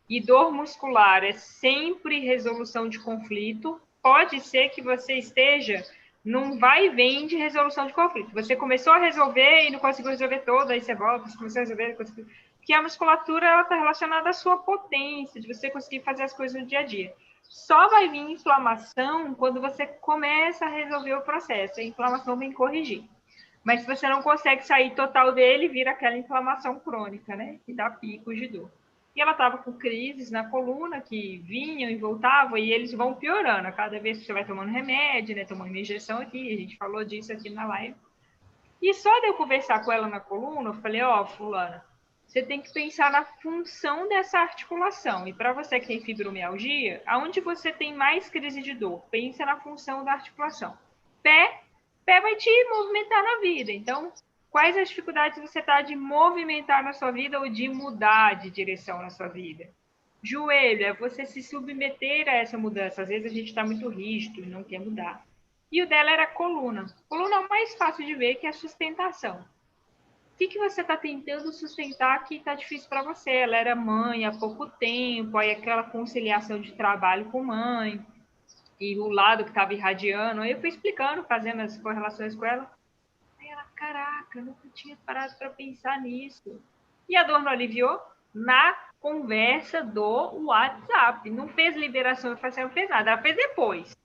E dor muscular é sempre resolução de conflito. Pode ser que você esteja num vai e vem de resolução de conflito. Você começou a resolver e não conseguiu resolver todo, aí você volta, você começou a resolver, não conseguiu. Porque a musculatura está relacionada à sua potência, de você conseguir fazer as coisas no dia a dia. Só vai vir inflamação quando você começa a resolver o processo. A inflamação vem corrigir. Mas se você não consegue sair total dele, vira aquela inflamação crônica, né? Que dá picos de dor. E ela estava com crises na coluna, que vinham e voltavam, e eles vão piorando. A cada vez que você vai tomando remédio, né? Tomando uma injeção aqui, a gente falou disso aqui na live. E só de eu conversar com ela na coluna, eu falei, ó, fulana, você tem que pensar na função dessa articulação. E para você que tem fibromialgia, aonde você tem mais crise de dor? Pensa na função da articulação. Pé, pé vai te movimentar na vida. Então, quais as dificuldades você está de movimentar na sua vida ou de mudar de direção na sua vida? Joelho, é você se submeter a essa mudança. Às vezes a gente está muito rígido e não quer mudar. E o dela era coluna. Coluna é o mais fácil de ver, que é a sustentação. O que você está tentando sustentar que está difícil para você? Ela era mãe há pouco tempo, aí aquela conciliação de trabalho com mãe, e o lado que estava irradiando. Aí eu fui explicando, fazendo as correlações com ela. Aí ela, caraca, eu nunca tinha parado para pensar nisso. E a dor não aliviou? Na conversa do WhatsApp. Não fez liberação facial, não fez nada. Ela fez depois.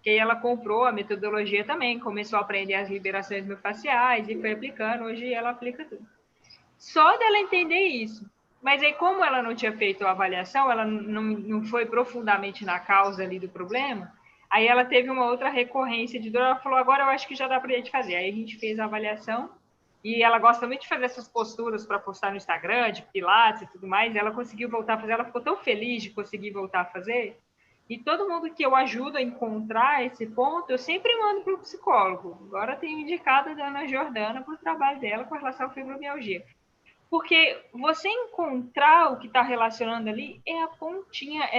Que aí ela comprou a metodologia também, começou a aprender as liberações miofasciais e foi aplicando. Hoje ela aplica tudo. Só dela entender isso. Mas aí, como ela não tinha feito a avaliação, ela não foi profundamente na causa ali do problema, aí ela teve uma outra recorrência de dor, ela falou, agora eu acho que já dá para a gente fazer. Aí a gente fez a avaliação, e ela gosta muito de fazer essas posturas para postar no Instagram, de pilates e tudo mais, e ela conseguiu voltar a fazer, ela ficou tão feliz de conseguir voltar a fazer, e todo mundo que eu ajudo a encontrar esse ponto, eu sempre mando para o psicólogo. Agora tenho indicado a Ana Jordana para o trabalho dela com relação à fibromialgia. Porque você encontrar o que está relacionando ali é a pontinha,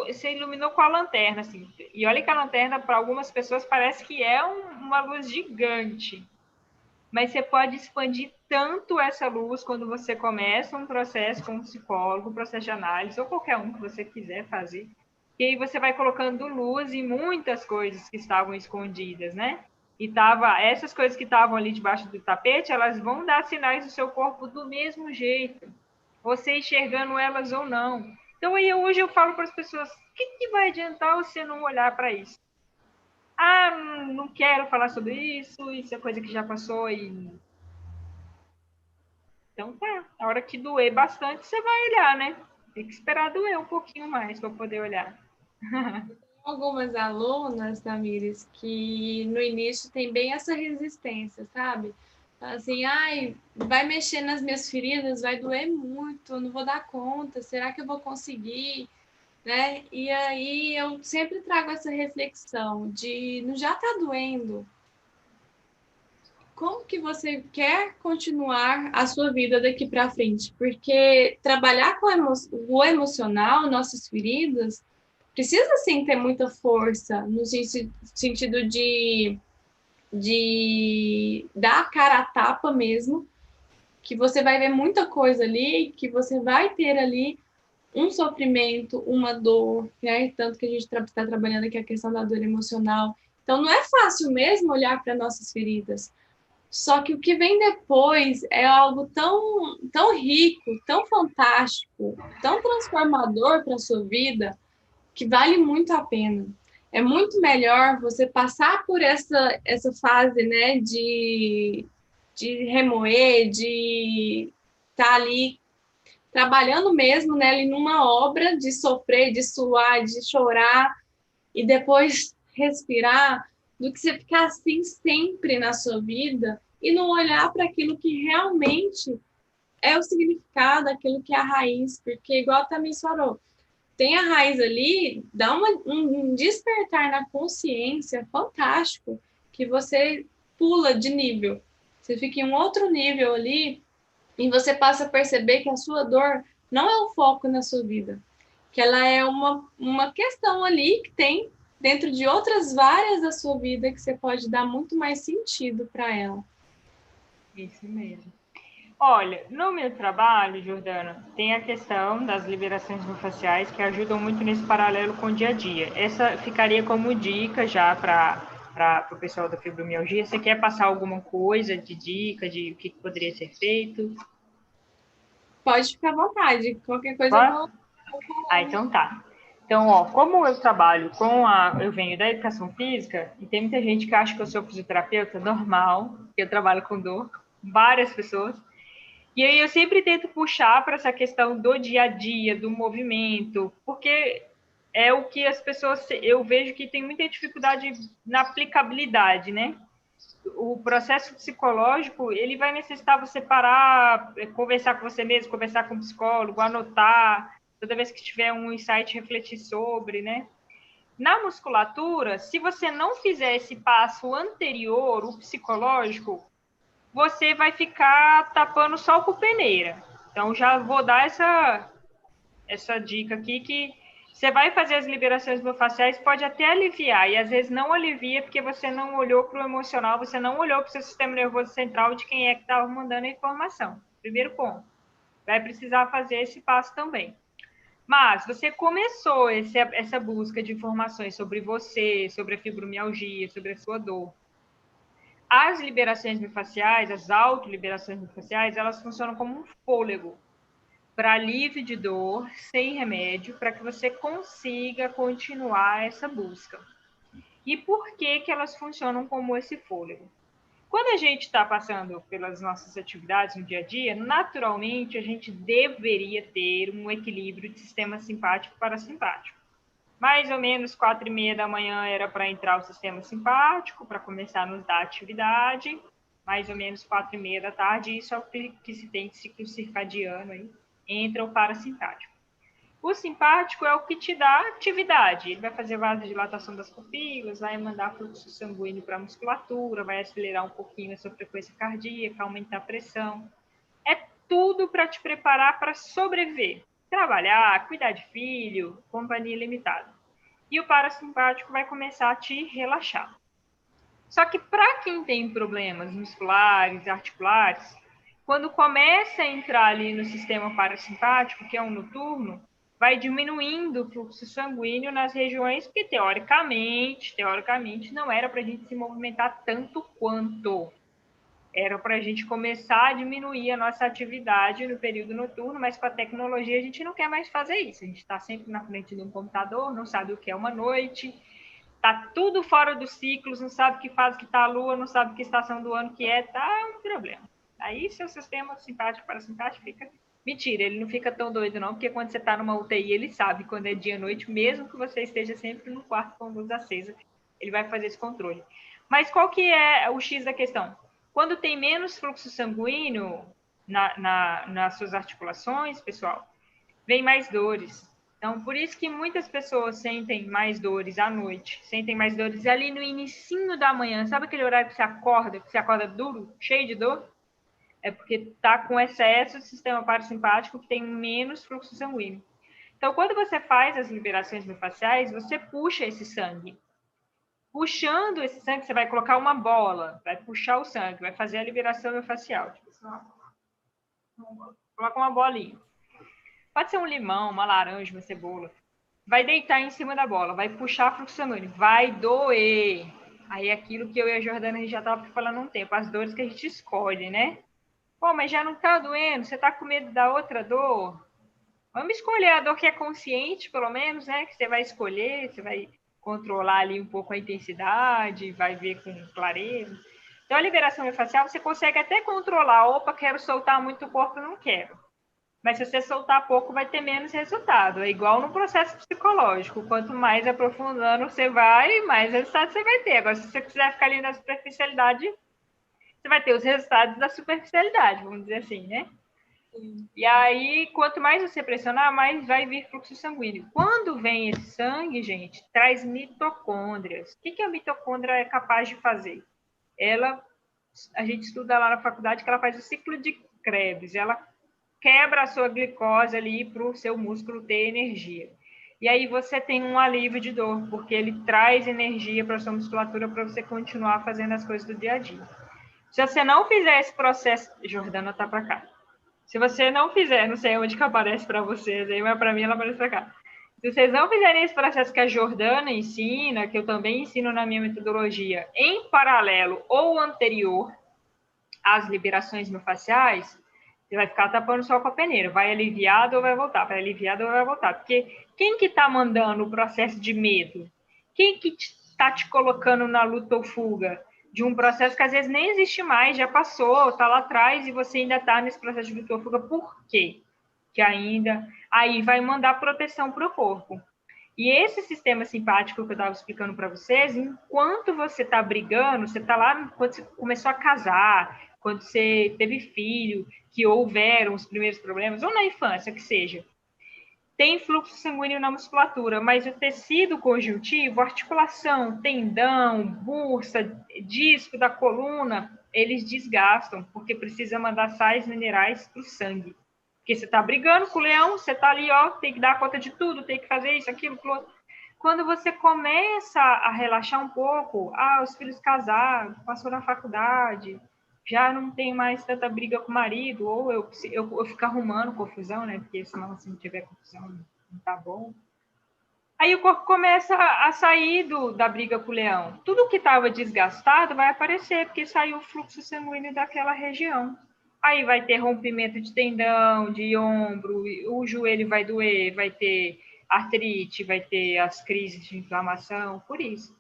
você iluminou com a lanterna, assim. E olha que a lanterna, para algumas pessoas, parece que é uma luz gigante. Mas você pode expandir tanto essa luz quando você começa um processo com um psicólogo, um processo de análise, ou qualquer um que você quiser fazer. E aí você vai colocando luz em muitas coisas que estavam escondidas, né? E essas coisas que estavam ali debaixo do tapete, elas vão dar sinais do seu corpo do mesmo jeito, você enxergando elas ou não. Então aí hoje eu falo para as pessoas, o que vai adiantar você não olhar para isso? Ah, não quero falar sobre isso é coisa que já passou e... Então tá, a hora que doer bastante, você vai olhar, né? Tem que esperar doer um pouquinho mais para poder olhar. Algumas alunas, Tamires, que no início tem bem essa resistência, sabe? Assim, ai, vai mexer nas minhas feridas, vai doer muito, eu não vou dar conta, será que eu vou conseguir? Né? E aí eu sempre trago essa reflexão de não já tá doendo. Como que você quer continuar a sua vida daqui para frente? Porque trabalhar com o emocional, nossas feridas, precisa sim ter muita força no sentido de dar a cara a tapa mesmo, que você vai ver muita coisa ali, que você vai ter ali um sofrimento, uma dor, né? Tanto que a gente está trabalhando aqui a questão da dor emocional. Então, não é fácil mesmo olhar para nossas feridas. Só que o que vem depois é algo tão, tão rico, tão fantástico, tão transformador para a sua vida, que vale muito a pena. É muito melhor você passar por essa fase, né, de remoer, de estar tá ali trabalhando mesmo, né, ali numa obra de sofrer, de suar, de chorar, e depois respirar, do que você ficar assim sempre na sua vida e não olhar para aquilo que realmente é o significado, aquilo que é a raiz, porque igual a Tamires falou, tem a raiz ali, dá um despertar na consciência fantástico, que você pula de nível. Você fica em um outro nível ali e você passa a perceber que a sua dor não é o foco na sua vida, que ela é uma questão ali que tem dentro de outras várias da sua vida que você pode dar muito mais sentido para ela. Isso mesmo. Olha, no meu trabalho, Jordana, tem a questão das liberações miofasciais que ajudam muito nesse paralelo com o dia a dia. Essa ficaria como dica já para o pessoal da fibromialgia. Você quer passar alguma coisa de dica de o que poderia ser feito? Pode ficar à vontade, qualquer coisa eu Pode? vou falando. Então tá. Então, ó, como eu trabalho eu venho da educação física, e tem muita gente que acha que eu sou fisioterapeuta, normal, que eu trabalho com dor, várias pessoas. E aí eu sempre tento puxar para essa questão do dia a dia, do movimento, porque é o que as pessoas, eu vejo que tem muita dificuldade na aplicabilidade, né? O processo psicológico, ele vai necessitar você parar, conversar com você mesmo, conversar com o psicólogo, anotar, toda vez que tiver um insight, refletir sobre, né? Na musculatura, se você não fizer esse passo anterior, o psicológico, você vai ficar tapando só com peneira. Então, já vou dar essa dica aqui que você vai fazer as liberações miofasciais, pode até aliviar, e às vezes não alivia porque você não olhou para o emocional, você não olhou para o seu sistema nervoso central de quem é que estava mandando a informação. Primeiro ponto. Vai precisar fazer esse passo também. Mas você começou essa busca de informações sobre você, sobre a fibromialgia, sobre a sua dor. As liberações miofasciais, as autoliberações miofasciais, elas funcionam como um fôlego para alívio de dor, sem remédio, para que você consiga continuar essa busca. E por que que elas funcionam como esse fôlego? Quando a gente está passando pelas nossas atividades no dia a dia, naturalmente a gente deveria ter um equilíbrio de sistema simpático e parasimpático. Mais ou menos 4h30 da manhã era para entrar o sistema simpático, para começar a nos dar atividade. Mais ou menos 4h30 da tarde, isso é o que se tem de ciclo circadiano aí, entra o parasimpático. O simpático é o que te dá atividade. Ele vai fazer vasodilatação das pupilas, vai mandar fluxo sanguíneo para a musculatura, vai acelerar um pouquinho a sua frequência cardíaca, aumentar a pressão. É tudo para te preparar para sobreviver. Trabalhar, cuidar de filho, companhia limitada. E o parasimpático vai começar a te relaxar. Só que para quem tem problemas musculares, articulares, quando começa a entrar ali no sistema parasimpático, que é um noturno, vai diminuindo o fluxo sanguíneo nas regiões que, teoricamente, não era para a gente se movimentar tanto quanto. Era para a gente começar a diminuir a nossa atividade no período noturno, mas com a tecnologia a gente não quer mais fazer isso. A gente está sempre na frente de um computador, não sabe o que é uma noite, tá tudo fora dos ciclos, não sabe que fase que está a lua, não sabe que estação do ano que é, tá um problema. Aí seu sistema simpático parasimpático fica... Mentira, ele não fica tão doido não, porque quando você está numa UTI, ele sabe quando é dia e noite, mesmo que você esteja sempre no quarto com luz acesa, ele vai fazer esse controle. Mas qual que é o X da questão? Quando tem menos fluxo sanguíneo nas suas articulações, pessoal, vem mais dores. Então, por isso que muitas pessoas sentem mais dores à noite, sentem mais dores ali no inicinho da manhã. Sabe aquele horário que você acorda duro, cheio de dor? É porque está com excesso do sistema parasimpático que tem menos fluxo sanguíneo. Então, quando você faz as liberações miofasciais, você puxa esse sangue. Puxando esse sangue, você vai colocar uma bola, vai puxar o sangue, vai fazer a liberação miofascial. Tipo, coloca uma bolinha. Pode ser um limão, uma laranja, uma cebola. Vai deitar em cima da bola, vai puxar fluxo sanguíneo, vai doer. Aí aquilo que eu e a Jordana a gente já estava falando há um tempo, as dores que a gente escolhe, né? Pô, mas já não está doendo, você está com medo da outra dor? Vamos escolher a dor que é consciente, pelo menos, né? Que você vai escolher, você vai controlar ali um pouco a intensidade, vai ver com clareza. Então, a liberação miofascial, você consegue até controlar. Opa, quero soltar muito o corpo, não quero. Mas se você soltar pouco, vai ter menos resultado. É igual no processo psicológico. Quanto mais aprofundando você vai, mais resultado você vai ter. Agora, se você quiser ficar ali na superficialidade, você vai ter os resultados da superficialidade, vamos dizer assim, né? Sim. E aí, quanto mais você pressionar, mais vai vir fluxo sanguíneo. Quando vem esse sangue, gente, traz mitocôndrias. O que a mitocôndria é capaz de fazer? A gente estuda lá na faculdade que ela faz o ciclo de Krebs. Ela quebra a sua glicose ali para o seu músculo ter energia. E aí você tem um alívio de dor, porque ele traz energia para a sua musculatura para você continuar fazendo as coisas do dia a dia. Se você não fizer esse processo... Jordana tá para cá. Se você não fizer, não sei onde que aparece para vocês aí, mas para mim ela aparece para cá. Se vocês não fizerem esse processo que a Jordana ensina, que eu também ensino na minha metodologia, em paralelo ou anterior às liberações miofasciais, você vai ficar tapando o sol com a peneira. Vai aliviado ou vai voltar? Vai aliviado ou vai voltar? Porque quem que está mandando o processo de medo? Quem que está te colocando na luta ou fuga? De um processo que às vezes nem existe mais, já passou, está lá atrás e você ainda está nesse processo de luta ou fuga. Por quê? Que ainda... Aí vai mandar proteção para o corpo. E esse sistema simpático que eu estava explicando para vocês, enquanto você está brigando, você está lá, quando você começou a casar, quando você teve filho, que houveram os primeiros problemas, ou na infância, que seja, tem fluxo sanguíneo na musculatura, mas o tecido conjuntivo, articulação, tendão, bursa, disco da coluna, eles desgastam, porque precisa mandar sais minerais para o sangue. Porque você está brigando com o leão, você está ali, ó, tem que dar conta de tudo, tem que fazer isso, aquilo, aquilo. Quando você começa a relaxar um pouco, os filhos casaram, passou na faculdade, já não tem mais tanta briga com o marido, ou eu fico arrumando confusão, né? Porque senão, se não tiver confusão, não tá bom. Aí o corpo começa a sair da briga com o leão. Tudo que estava desgastado vai aparecer, porque saiu o fluxo sanguíneo daquela região. Aí vai ter rompimento de tendão, de ombro, o joelho vai doer, vai ter artrite, vai ter as crises de inflamação, por isso.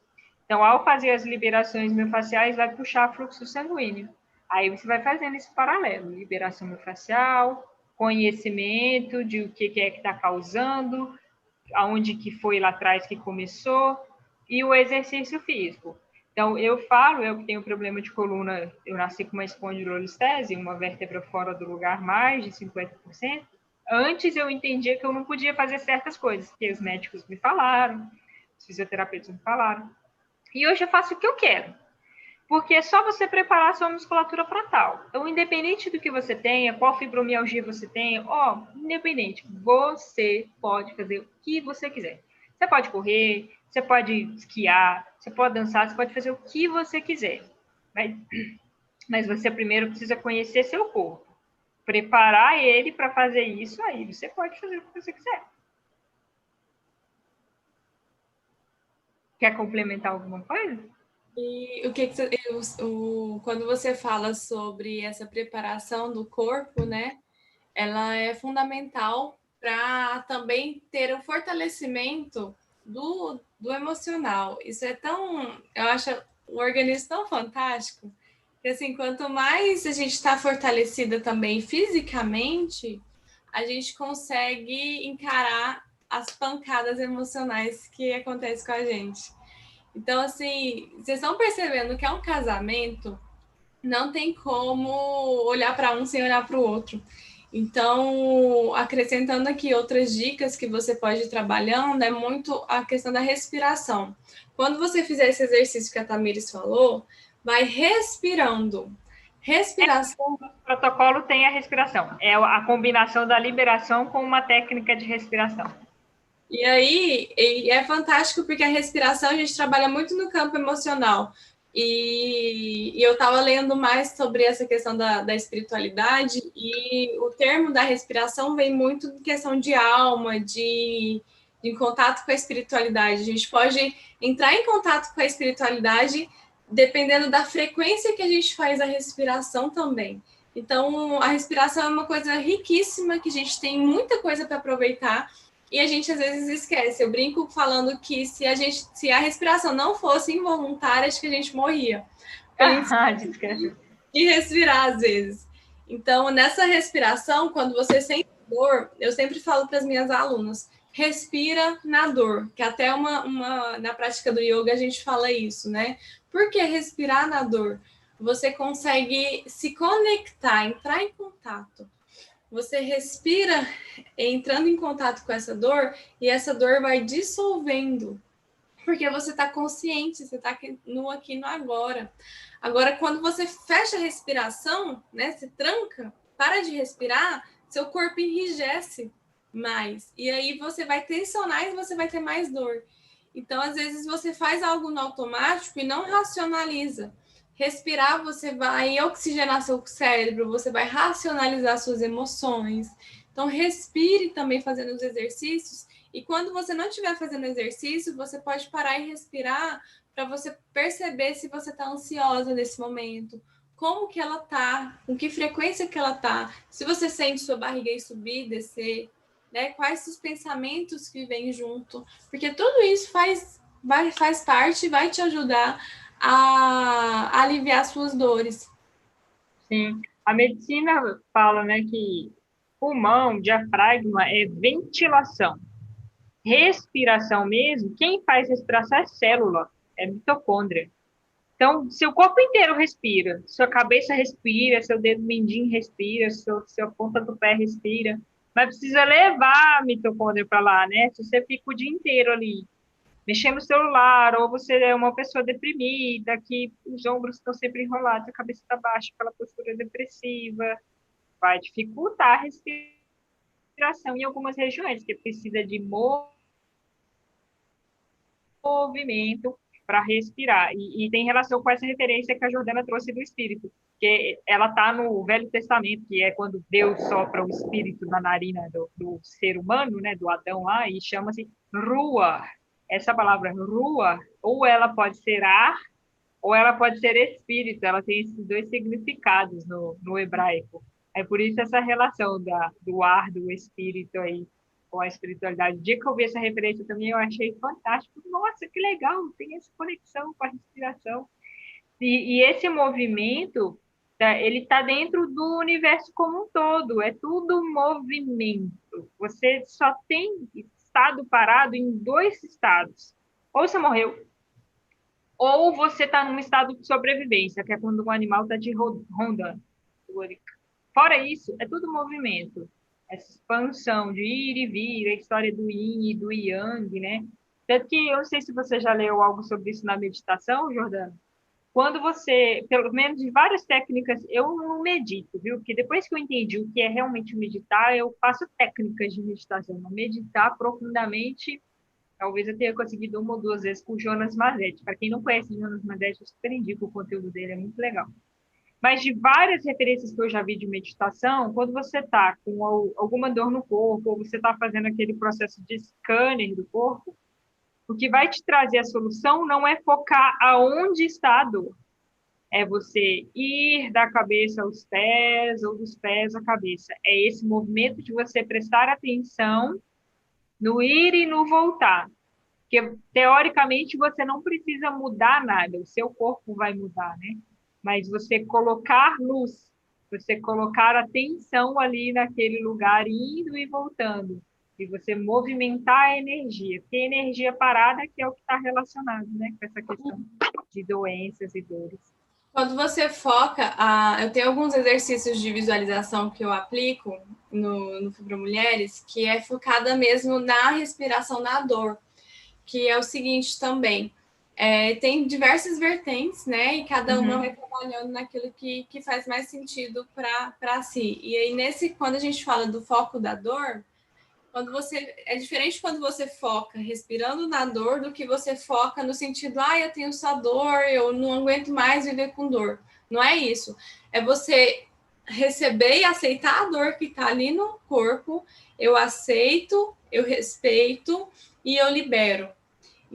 Então, ao fazer as liberações miofasciais, vai puxar fluxo sanguíneo. Aí você vai fazendo esse paralelo, liberação miofascial, conhecimento de o que é que está causando, aonde que foi lá atrás que começou, e o exercício físico. Então, eu que tenho problema de coluna, eu nasci com uma espondilolistese, uma vértebra fora do lugar, mais de 50%. Antes eu entendia que eu não podia fazer certas coisas, que os médicos me falaram, os fisioterapeutas me falaram. E hoje eu faço o que eu quero, porque é só você preparar a sua musculatura para tal. Então, independente do que você tenha, qual fibromialgia você tenha, independente, você pode fazer o que você quiser. Você pode correr, você pode esquiar, você pode dançar, você pode fazer o que você quiser. Mas você primeiro precisa conhecer seu corpo, preparar ele para fazer isso, aí você pode fazer o que você quiser. Quer complementar alguma coisa? E quando você fala sobre essa preparação do corpo, né? Ela é fundamental para também ter o fortalecimento do emocional. Isso é eu acho o organismo tão fantástico, que assim, quanto mais a gente está fortalecida também fisicamente, a gente consegue encarar as pancadas emocionais que acontecem com a gente. Então, assim, vocês estão percebendo que é um casamento, não tem como olhar para um sem olhar para o outro. Então, acrescentando aqui outras dicas que você pode ir trabalhando, é muito a questão da respiração. Quando você fizer esse exercício que a Tamires falou, vai respirando. Respiração. O protocolo tem a respiração. É a combinação da liberação com uma técnica de respiração. E aí, é fantástico porque a respiração a gente trabalha muito no campo emocional. E eu estava lendo mais sobre essa questão da espiritualidade, e o termo da respiração vem muito de questão de alma, de contato com a espiritualidade. A gente pode entrar em contato com a espiritualidade dependendo da frequência que a gente faz a respiração também. Então, a respiração é uma coisa riquíssima, que a gente tem muita coisa para aproveitar, e a gente às vezes esquece. Eu brinco falando que se a respiração não fosse involuntária, acho que a gente morria. De respirar às vezes. Então, nessa respiração, quando você sente dor, eu sempre falo para as minhas alunas, respira na dor, que até na prática do yoga a gente fala isso, né? Por que respirar na dor? Você consegue se conectar, entrar em contato. Você respira entrando em contato com essa dor e essa dor vai dissolvendo, porque você está consciente, você está aqui no agora. Agora, quando você fecha a respiração, né, se tranca, para de respirar, seu corpo enrijece mais. E aí você vai tensionar e você vai ter mais dor. Então, às vezes, você faz algo no automático e não racionaliza. Respirar, você vai oxigenar seu cérebro, você vai racionalizar suas emoções. Então, respire também fazendo os exercícios. E quando você não estiver fazendo exercício, você pode parar e respirar para você perceber se você está ansiosa nesse momento, como que ela tá, com que frequência que ela tá, se você sente sua barriga ir subir, descer, né? Quais os pensamentos que vêm junto, porque tudo isso faz parte, vai te ajudar a aliviar suas dores. Sim, a medicina fala, né, que pulmão, diafragma é ventilação. Respiração mesmo, quem faz respiração é célula, é mitocôndria. Então, seu corpo inteiro respira, sua cabeça respira, seu dedo mindinho respira, sua ponta do pé respira, mas precisa levar a mitocôndria para lá, né? Se você fica o dia inteiro ali mexendo no celular, ou você é uma pessoa deprimida, que os ombros estão sempre enrolados, a cabeça está baixa, aquela postura depressiva, vai dificultar a respiração em algumas regiões, que precisa de movimento para respirar. E tem relação com essa referência que a Jordana trouxe do espírito, que ela está no Velho Testamento, que é quando Deus sopra o espírito na narina do ser humano, né, do Adão lá, e chama-se Ruach. Essa palavra Ruach, ou ela pode ser ar, ou ela pode ser espírito, ela tem esses dois significados no hebraico. É por isso essa relação do ar, do espírito aí, com a espiritualidade. O dia que eu vi essa referência também, eu achei fantástico. Nossa, que legal, tem essa conexão com a respiração. E esse movimento, tá, ele está dentro do universo como um todo, é tudo movimento. Você só tem estado parado em dois estados. Ou você morreu, ou você está num estado de sobrevivência, que é quando um animal está te rondando. Fora isso, é tudo movimento. Essa expansão de ir e vir, a história do yin e do yang, né? Tanto que eu não sei se você já leu algo sobre isso na meditação, Jordana. Quando você, pelo menos de várias técnicas, eu não medito, viu? Porque depois que eu entendi o que é realmente meditar, eu faço técnicas de meditação. Não meditar profundamente. Talvez eu tenha conseguido uma ou duas vezes com o Jonas Mazetti. Para quem não conhece o Jonas Mazetti, eu super indico o conteúdo dele, é muito legal. Mas de várias referências que eu já vi de meditação, quando você está com alguma dor no corpo, ou você está fazendo aquele processo de scanner do corpo, o que vai te trazer a solução não é focar aonde está a dor. É você ir da cabeça aos pés, ou dos pés à cabeça. É esse movimento de você prestar atenção no ir e no voltar. Porque, teoricamente, você não precisa mudar nada, o seu corpo vai mudar, né? Mas você colocar luz, você colocar atenção ali naquele lugar, indo e voltando, e você movimentar a energia, porque a energia parada que é o que está relacionado, né, com essa questão de doenças e dores. Quando você foca, eu tenho alguns exercícios de visualização que eu aplico no Fibra Mulheres, que é focada mesmo na respiração na dor, que é o seguinte também. Tem diversas vertentes, né? E cada uma vai trabalhando naquilo que faz mais sentido para si. E aí, quando a gente fala do foco da dor, é diferente quando você foca respirando na dor do que você foca no sentido, eu tenho só dor, eu não aguento mais viver com dor. Não é isso. É você receber e aceitar a dor que está ali no corpo. Eu aceito, eu respeito e eu libero.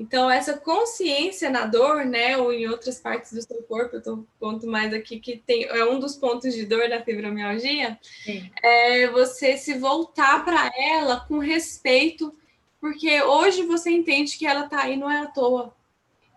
Então, essa consciência na dor, né, ou em outras partes do seu corpo, eu conto mais aqui que é um dos pontos de dor da fibromialgia, é você se voltar para ela com respeito, porque hoje você entende que ela está aí não é à toa.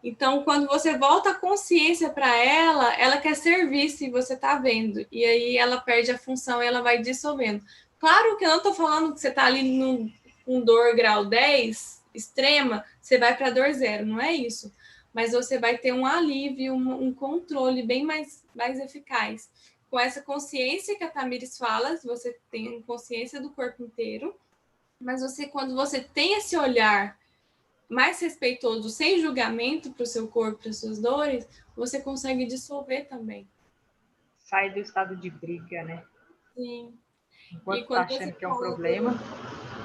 Então, quando você volta a consciência para ela quer ser vista e você está vendo. E aí ela perde a função e ela vai dissolvendo. Claro que eu não estou falando que você está ali com dor grau 10, extrema, você vai para dor zero, não é isso. Mas você vai ter um alívio, um controle bem mais eficaz. Com essa consciência que a Tamires fala, você tem consciência do corpo inteiro, mas quando você tem esse olhar mais respeitoso, sem julgamento para o seu corpo, para as suas dores, você consegue dissolver também. Sai do estado de briga, né? Sim. Enquanto tá achando que é um problema.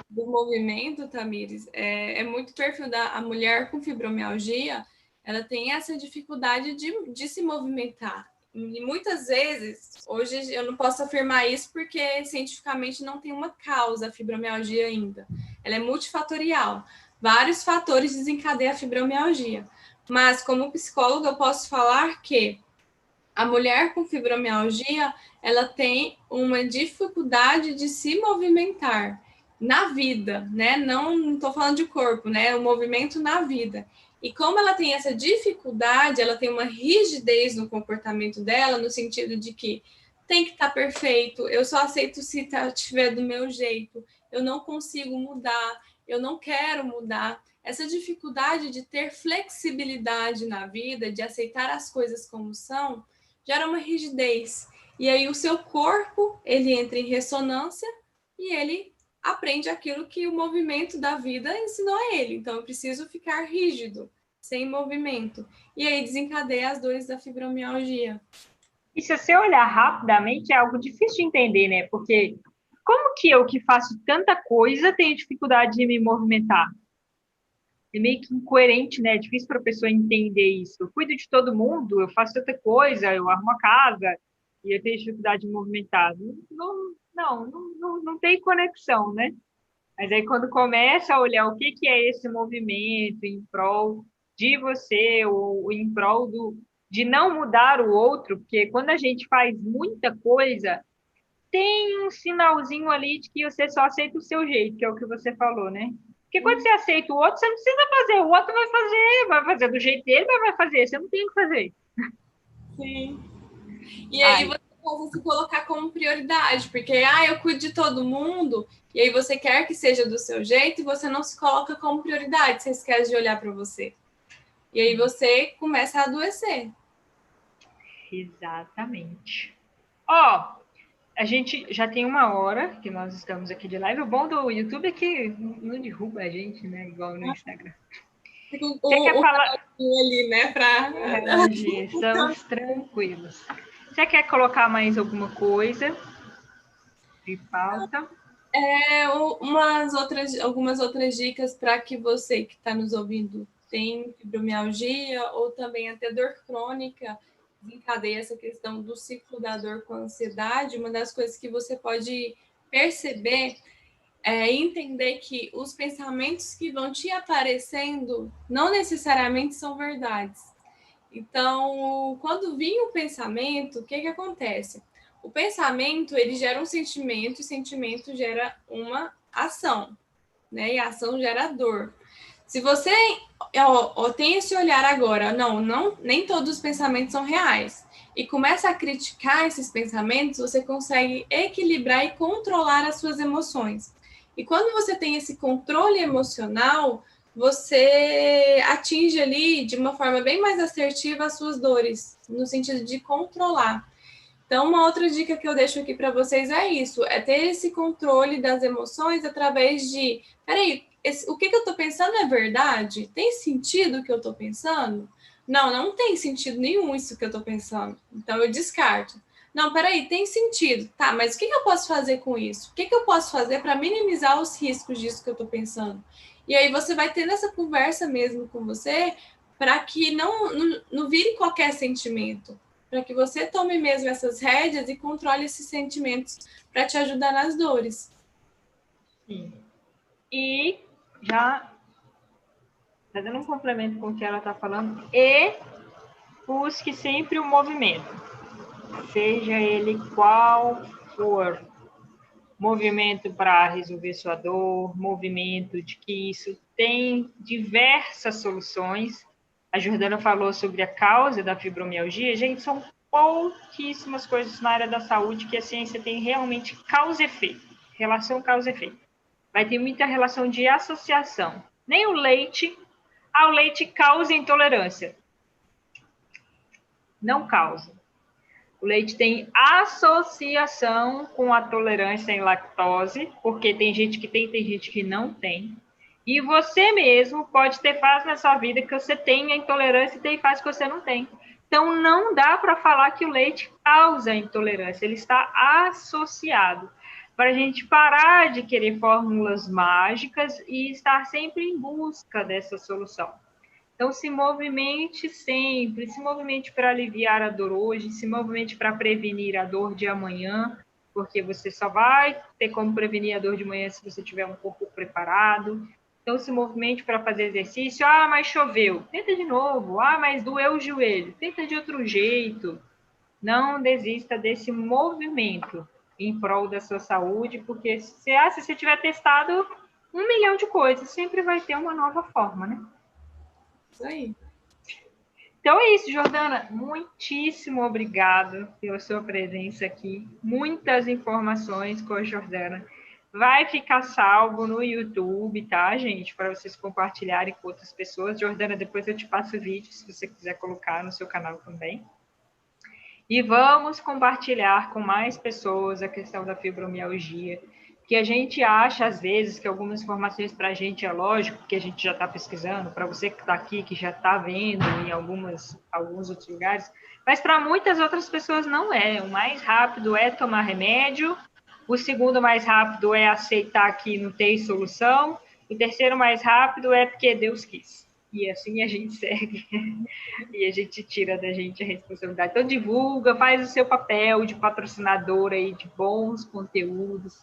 Do movimento, Tamires, é muito perfil da mulher com fibromialgia, ela tem essa dificuldade de se movimentar. E muitas vezes, hoje eu não posso afirmar isso porque cientificamente não tem uma causa a fibromialgia ainda. Ela é multifatorial. Vários fatores desencadeiam a fibromialgia. Mas, como psicóloga, eu posso falar que a mulher com fibromialgia, ela tem uma dificuldade de se movimentar na vida, né? Não estou falando de corpo, né? O movimento na vida. E como ela tem essa dificuldade, ela tem uma rigidez no comportamento dela, no sentido de que tem que estar perfeito, eu só aceito se estiver do meu jeito, eu não consigo mudar, eu não quero mudar. Essa dificuldade de ter flexibilidade na vida, de aceitar as coisas como são, gera uma rigidez. E aí o seu corpo, ele entra em ressonância e ele aprende aquilo que o movimento da vida ensinou a ele. Então, eu preciso ficar rígido, sem movimento. E aí desencadeia as dores da fibromialgia. E se você olhar rapidamente, é algo difícil de entender, né? Porque como que eu, que faço tanta coisa, tenho dificuldade de me movimentar? É meio que incoerente, né? É difícil para a pessoa entender isso. Eu cuido de todo mundo, eu faço tanta coisa, eu arrumo a casa, e eu tenho dificuldade de me movimentar. Não tem conexão, né? Mas aí quando começa a olhar o que que é esse movimento em prol de você, ou em prol de não mudar o outro, porque quando a gente faz muita coisa, tem um sinalzinho ali de que você só aceita o seu jeito, que é o que você falou, né? Porque quando você aceita o outro, você não precisa fazer, o outro vai fazer do jeito dele, mas vai fazer, você não tem o que fazer. Sim. E aí você pode se colocar como prioridade, porque eu cuido de todo mundo, e aí você quer que seja do seu jeito e você não se coloca como prioridade, você esquece de olhar para você. E aí você começa a adoecer. Exatamente. Ó, a gente já tem 1 hora que nós estamos aqui de live. O bom do YouTube é que não derruba a gente, né? Igual no Instagram. Você quer falar ali, né? Estamos tranquilos. Você quer colocar mais alguma coisa de pauta? Algumas outras dicas para que você que está nos ouvindo tem fibromialgia ou também até dor crônica, desencadeia essa questão do ciclo da dor com a ansiedade. Uma das coisas que você pode perceber é entender que os pensamentos que vão te aparecendo não necessariamente são verdades. Então, quando vem o pensamento, o que acontece? O pensamento, ele gera um sentimento, e o sentimento gera uma ação, né? E a ação gera dor. Se você tem esse olhar agora, nem todos os pensamentos são reais, e começa a criticar esses pensamentos, você consegue equilibrar e controlar as suas emoções. E quando você tem esse controle emocional, você atinge ali de uma forma bem mais assertiva as suas dores, no sentido de controlar. Então, uma outra dica que eu deixo aqui para vocês é isso, é ter esse controle das emoções através de, peraí, o que eu estou pensando é verdade? Tem sentido o que eu estou pensando? Não tem sentido nenhum isso que eu estou pensando. Então, eu descarto. Não, peraí, tem sentido. Tá, mas o que eu posso fazer com isso? O que eu posso fazer para minimizar os riscos disso que eu estou pensando? E aí você vai tendo essa conversa mesmo com você para que não vire qualquer sentimento, para que você tome mesmo essas rédeas e controle esses sentimentos para te ajudar nas dores. Sim. E já fazendo um complemento com o que ela está falando, e busque sempre o movimento, seja ele qual for. Movimento para resolver sua dor, movimento de que isso tem diversas soluções. A Jordana falou sobre a causa da fibromialgia. Gente, são pouquíssimas coisas na área da saúde que a ciência tem realmente causa e efeito. relação causa efeito. Vai ter muita relação de associação. Nem o leite, o leite causa intolerância. Não causa. O leite tem associação com a tolerância em lactose, porque tem gente que tem gente que não tem. E você mesmo pode ter fase na sua vida que você tem a intolerância e tem fase que você não tem. Então, não dá para falar que o leite causa intolerância, ele está associado. Para a gente parar de querer fórmulas mágicas e estar sempre em busca dessa solução. Então, se movimente sempre, se movimente para aliviar a dor hoje, se movimente para prevenir a dor de amanhã, porque você só vai ter como prevenir a dor de manhã se você tiver um corpo preparado. Então, se movimente para fazer exercício. Ah, mas choveu. Tenta de novo. Ah, mas doeu o joelho. Tenta de outro jeito. Não desista desse movimento em prol da sua saúde, porque se você tiver testado 1 milhão de coisas, sempre vai ter uma nova forma, né? Isso aí. Então é isso, Jordana. Muitíssimo obrigado pela sua presença aqui. Muitas informações com a Jordana. Vai ficar salvo no YouTube, tá, gente? Para vocês compartilharem com outras pessoas. Jordana, depois eu te passo o vídeo, se você quiser colocar no seu canal também. E vamos compartilhar com mais pessoas a questão da fibromialgia, que a gente acha, às vezes, que algumas informações para a gente é lógico, porque a gente já está pesquisando, para você que está aqui, que já está vendo em alguns outros lugares, mas para muitas outras pessoas não é. O mais rápido é tomar remédio, o segundo mais rápido é aceitar que não tem solução, o terceiro mais rápido é porque Deus quis. E assim a gente segue e a gente tira da gente a responsabilidade. Então divulga, faz o seu papel de patrocinador aí de bons conteúdos.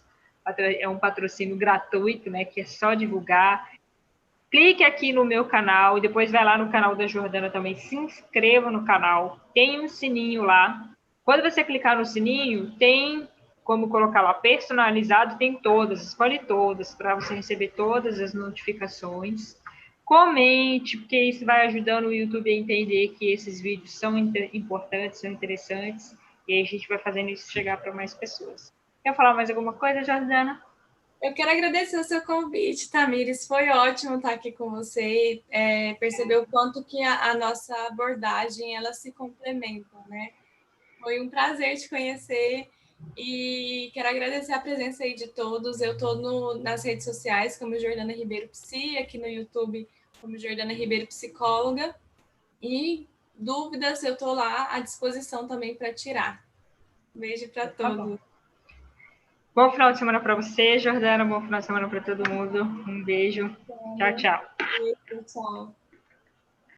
É um patrocínio gratuito, né? Que é só divulgar. Clique aqui no meu canal e depois vai lá no canal da Jordana também. Se inscreva no canal. Tem um sininho lá. Quando você clicar no sininho, tem como colocar lá personalizado, tem todas, escolhe todas para você receber todas as notificações. Comente, porque isso vai ajudando o YouTube a entender que esses vídeos são importantes, são interessantes, e aí a gente vai fazendo isso chegar para mais pessoas. Quer falar mais alguma coisa, Jordana? Eu quero agradecer o seu convite, Tamires. Foi ótimo estar aqui com você e perceber o quanto que a nossa abordagem ela se complementa, né? Foi um prazer te conhecer e quero agradecer a presença aí de todos. Eu estou nas redes sociais como Jordana Ribeiro Psi, aqui no YouTube como Jordana Ribeiro Psicóloga. E dúvidas eu estou lá à disposição também para tirar. Um beijo para todos. Bom final de semana para você, Jordana. Bom final de semana para todo mundo. Um beijo. Tchau, tchau. Tchau.